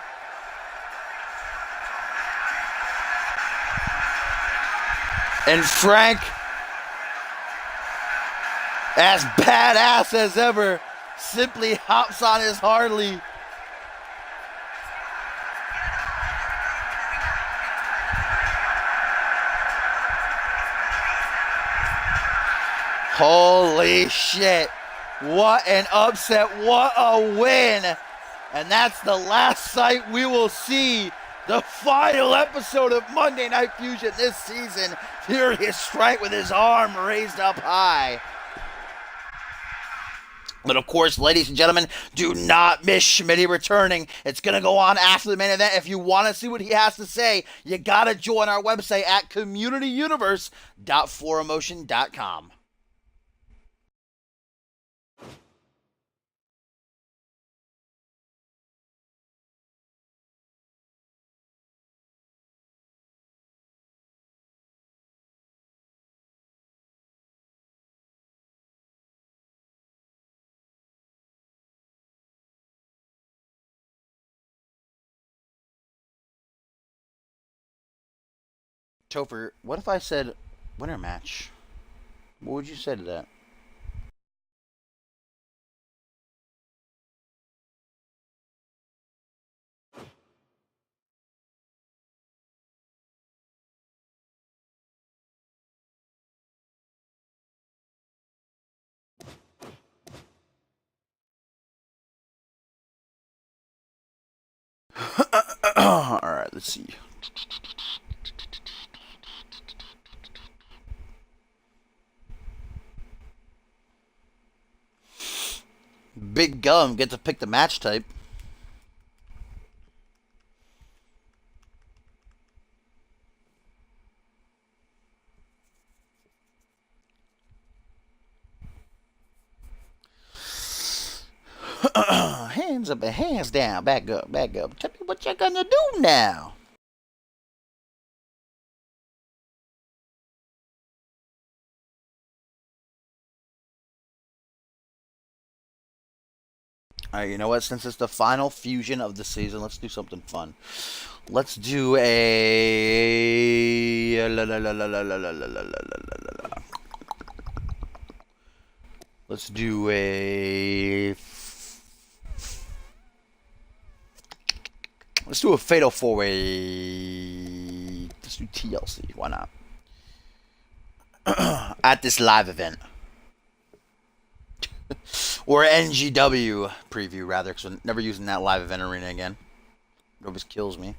And Frank, as badass as ever, simply hops on his Harley. Holy shit. What an upset. What a win. And that's the last sight we will see. The final episode of Monday Night Fusion this season. Furious Frank with his arm raised up high. But of course, ladies and gentlemen, do not miss Schmitty returning. It's going to go on after the main event. If you want to see what he has to say, you got to join our website at communityuniverse.4emotion.com. Topher, what if I said winner match? What would you say to that? Alright, let's see. Big Gum get to pick the match type. Hands up and hands down. Back up, back up. Tell me what you're gonna do now. Alright, you know what? Since it's the final fusion of the season, let's do something fun. Let's do a... Let's do a... Let's do a Fatal 4-Way. Let's do TLC. Why not? At this live event. Or NGW preview, rather, because I'm never using that live event arena again. It always kills me.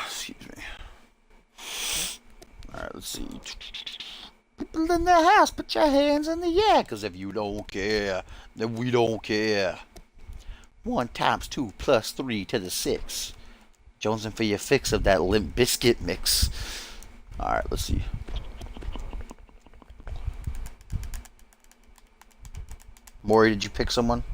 Excuse me. Alright, let's see. People in the house, put your hands in the air, because if you don't care, then we don't care. 1 times 2 plus 3 to the 6. Jonesing for your fix of that Limp Biscuit mix. Alright, let's see. Maury, did you pick someone?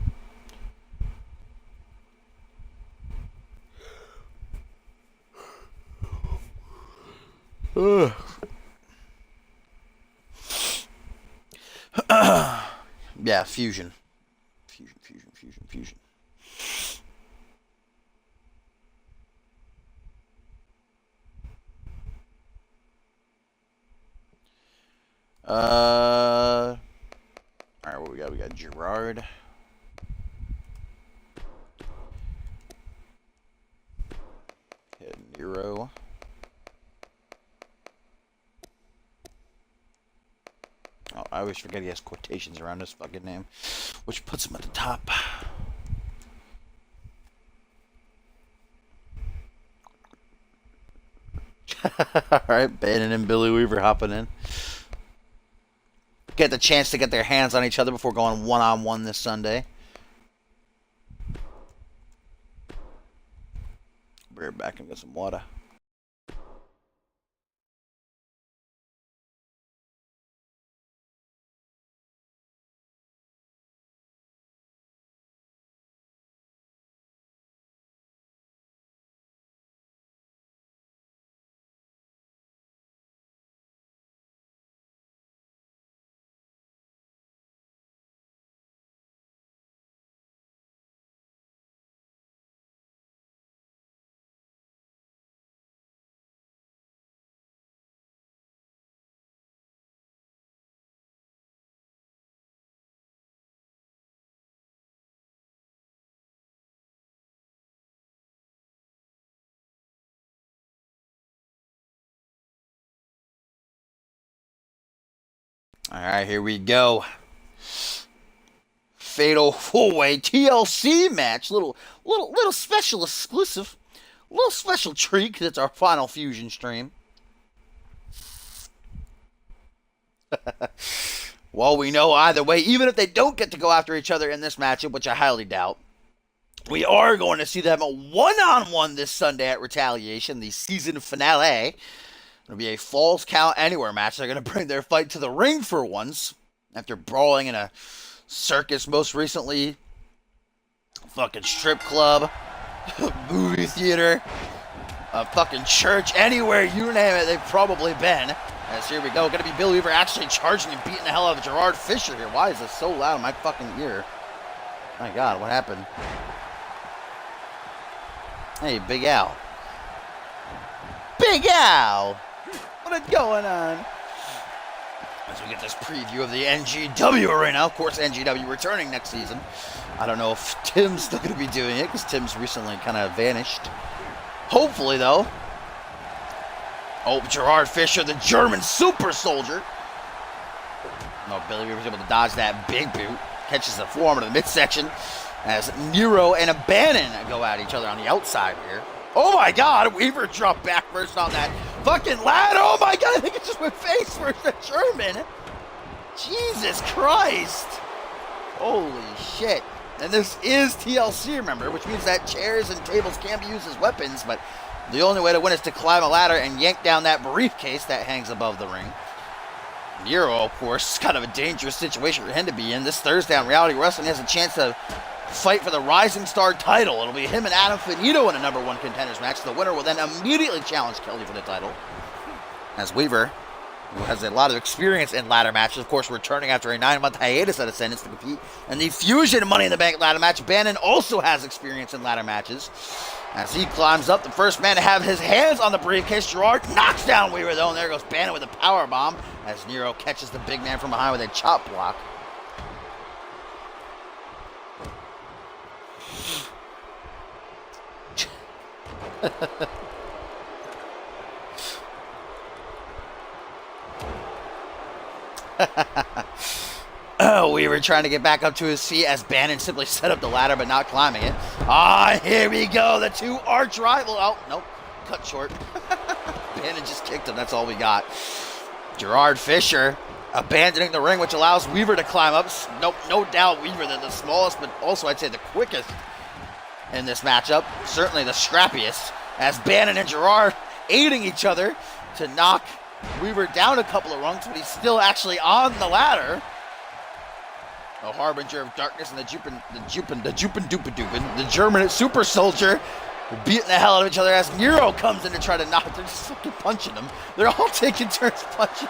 Ugh. Yeah, fusion. Fusion. Alright, what we got? We got Gerard. Hit Nero. Oh, I always forget he has quotations around his fucking name, which puts him at the top. Alright, Bannon and Billy Weaver hopping in. Get the chance to get their hands on each other before going one-on-one this Sunday. We're back and get some water. Alright, here we go. Fatal 4-Way TLC match. Little special exclusive. Little special treat because it's our final fusion stream. Well, we know either way, even if they don't get to go after each other in this matchup, which I highly doubt, we are going to see them one-on-one this Sunday at Retaliation, the season finale. It'll be a Falls Count Anywhere match. They're going to bring their fight to the ring for once after brawling in a circus most recently. Fucking strip club. movie theater, a fucking church, anywhere you name it, they've probably been. As here we go, gonna be Bill Weaver actually charging and beating the hell out of Gerard Fisher here. Why is this so loud in my fucking ear? My God, what happened? Hey, Big Al. Big Al! What is going on? As we get this preview of the NGW arena. Of course, NGW returning next season. I don't know if Tim's still going to be doing it, because Tim's recently kind of vanished. Hopefully, though. Oh, Gerard Fisher, the German super soldier. No, Billy Weaver was able to dodge that big boot. Catches the forearm to the midsection as Nero and Bannon go at each other on the outside here. Oh my God, Weaver dropped back first on that fucking ladder. Oh my God, I think it just went face first at German. Jesus Christ. Holy shit. And this is TLC, remember, which means that chairs and tables can be used as weapons, but the only way to win is to climb a ladder and yank down that briefcase that hangs above the ring. Nero, of course, is kind of a dangerous situation for him to be in. This Thursday on Reality Wrestling, he has a chance to fight for the Rising Star title. It'll be him and Adam Finito in a #1 contenders match. The winner will then immediately challenge Kelly for the title. As Weaver, who has a lot of experience in ladder matches, of course, returning after a 9-month hiatus at Ascendance to compete in the Fusion Money in the Bank ladder match. Bannon also has experience in ladder matches. As he climbs up, the first man to have his hands on the briefcase, Gerard knocks down Weaver, though, and there goes Bannon with a power bomb as Nero catches the big man from behind with a chop block. Oh, Weaver trying to get back up to his feet as Bannon simply set up the ladder but not climbing it. Ah, here we go. The two arch rival. Oh, nope. Cut short. Bannon just kicked him. That's all we got. Gerard Fisher abandoning the ring, which allows Weaver to climb up. No doubt Weaver, the smallest, but also I'd say the quickest in this matchup. Certainly the scrappiest. As Bannon and Gerard aiding each other to knock Weaver down a couple of rungs, but he's still actually on the ladder. A harbinger of darkness and the German super soldier beating the hell out of each other as Nero comes in to try to knock. They're just fucking punching him. They're all taking turns punching.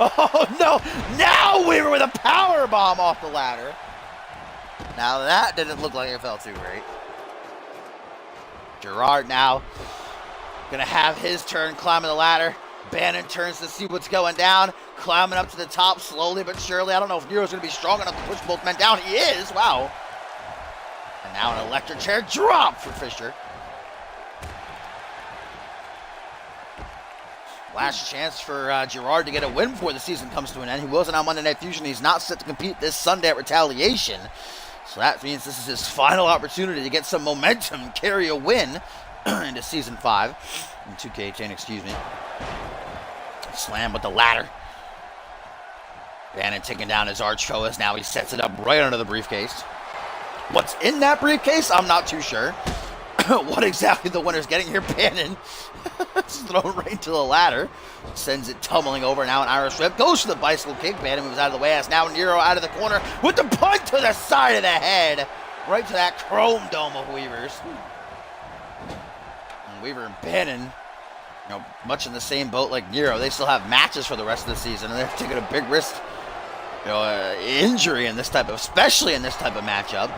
Oh no! Now Weaver with a power bomb off the ladder. Now that didn't look like it felt too great. Gerard now gonna have his turn climbing the ladder. Bannon turns to see what's going down, climbing up to the top slowly but surely. I don't know if Nero's going to be strong enough to push both men down. He is. Wow. And now an electric chair drop for Fisher. Last chance for Gerard to get a win before the season comes to an end. He wasn't on Monday Night Fusion. He's not set to compete this Sunday at Retaliation. So that means this is his final opportunity to get some momentum and carry a win into Season 5. In 2K10, excuse me. Slam with the ladder. Bannon taking down his arch foe as now he sets it up right under the briefcase. What's in that briefcase? I'm not too sure. What exactly the winner's getting here, Bannon. Thrown right into the ladder. Sends it tumbling over. Now an Irish whip. Goes for the bicycle kick. Bannon moves out of the way as now Nero out of the corner with the punt to the side of the head. Right to that chrome dome of Weaver's. And Weaver and Bannon, much in the same boat like Nero. They still have matches for the rest of the season, and they're taking a big risk, injury in this type of, especially in this type of matchup.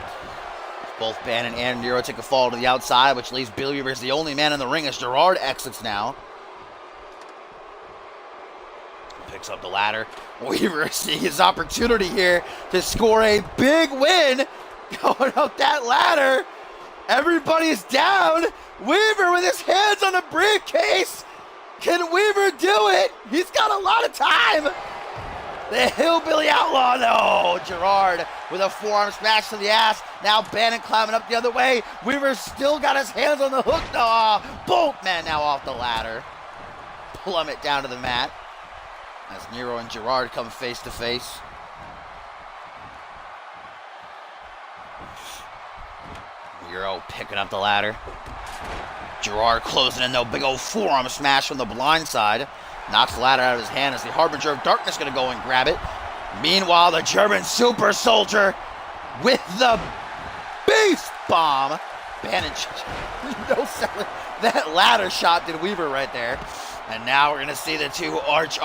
Both Bannon and Nero take a fall to the outside, which leaves Billy Weaver as the only man in the ring as Gerard exits now. Picks up the ladder. Weaver seeing his opportunity here to score a big win. Going up that ladder. Everybody's down. Weaver with his hands on the briefcase. Can Weaver do it? He's got a lot of time. The Hillbilly Outlaw, no. Gerard with a forearm smash to the ass. Now Bannon climbing up the other way. Weaver's still got his hands on the hook. No, both men now off the ladder. Plummet down to the mat as Nero and Gerard come face to face. Nero picking up the ladder. Gerard closing in, though. Big old forearm smash from the blind side. Knocks the ladder out of his hand as the Harbinger of Darkness going to go and grab it. Meanwhile, the German super soldier with the beast bomb Bannon, no selling. That ladder shot did Weaver right there. And now we're going to see the two arch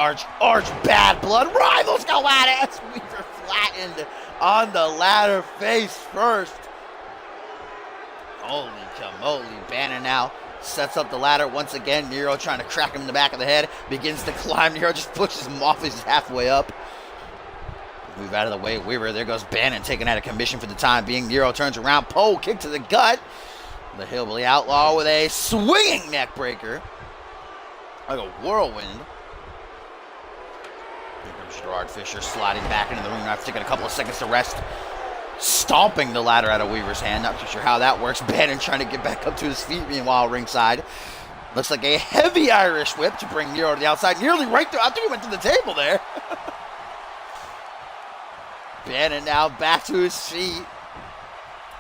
bad blood rivals go at it as Weaver flattened on the ladder face first. Holy camoli. Bannon now sets up the ladder once again. Nero trying to crack him in the back of the head. Begins to climb. Nero just pushes him off. He's halfway up. Move out of the way. Weaver. There goes Bannon taken out of commission for the time being. Nero turns around. Pole kick to the gut. The Hillbilly Outlaw with a swinging neck breaker. Like a whirlwind. Here comes Gerard Fisher sliding back into the ring after taking a couple of seconds to rest. Stomping the ladder out of Weaver's hand. Not too sure how that works. Bannon trying to get back up to his feet meanwhile ringside. Looks like a heavy Irish whip to bring Nero to the outside. Nearly right through. I think he went to the table there. Bannon now back to his feet.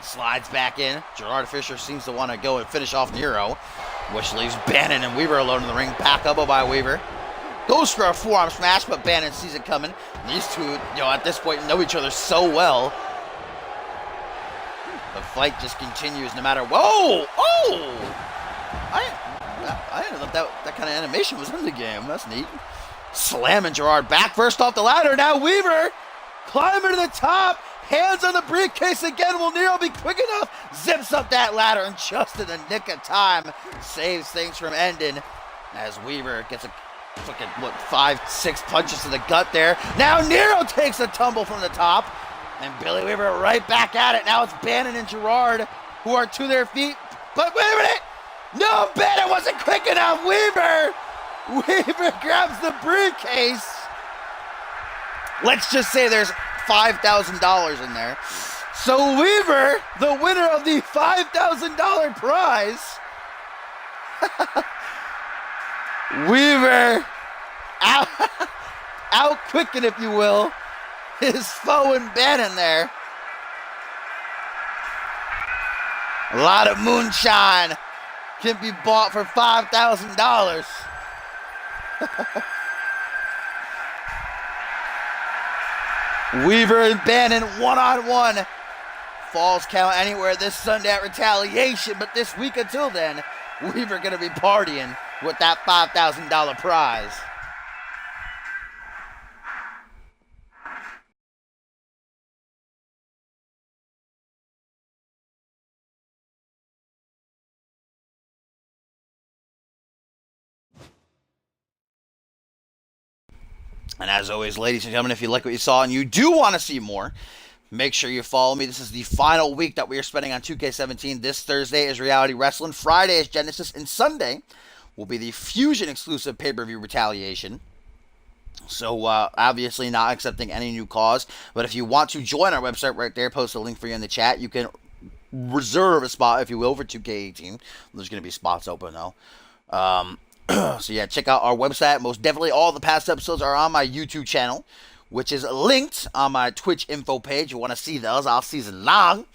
Slides back in. Gerard Fisher seems to want to go and finish off Nero, which leaves Bannon and Weaver alone in the ring. Back up by Weaver. Goes for a forearm smash, but Bannon sees it coming. These two, at this point know each other so well. The fight just continues no matter. Whoa! Oh! I didn't know that kind of animation was in the game. That's neat. Slamming Gerard back first off the ladder. Now Weaver climbing to the top. Hands on the briefcase again. Will Nero be quick enough? Zips up that ladder and just in the nick of time saves things from ending as Weaver gets a fucking, 5-6 punches to the gut there. Now Nero takes a tumble from the top and Billy Weaver right back at it. Now it's Bannon and Gerard who are to their feet. But wait a minute. No, Bannon wasn't quick enough. Weaver grabs the briefcase. Let's just say there's $5,000 in there. So Weaver, the winner of the $5,000 prize. Weaver out quicken, if you will, his foe in Bannon there. A lot of moonshine can be bought for $5,000. Weaver and Bannon one-on-one. Falls count anywhere this Sunday at Retaliation, but this week until then, Weaver going to be partying with that $5,000 prize. And as always, ladies and gentlemen, if you like what you saw and you do want to see more, make sure you follow me. This is the final week that we are spending on 2K17. This Thursday is Reality Wrestling. Friday is Genesis. And Sunday will be the Fusion exclusive pay-per-view Retaliation. So, obviously not accepting any new cause. But if you want to join our website right there, post a link for you in the chat. You can reserve a spot, if you will, for 2K18. There's going to be spots open, though. So yeah, check out our website. Most definitely all the past episodes are on my YouTube channel, which is linked on my Twitch info page. You want to see those all season long.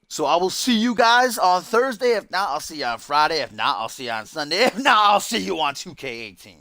So I will see you guys on Thursday. If not, I'll see you on Friday. If not, I'll see you on Sunday. If not, I'll see you on 2K18.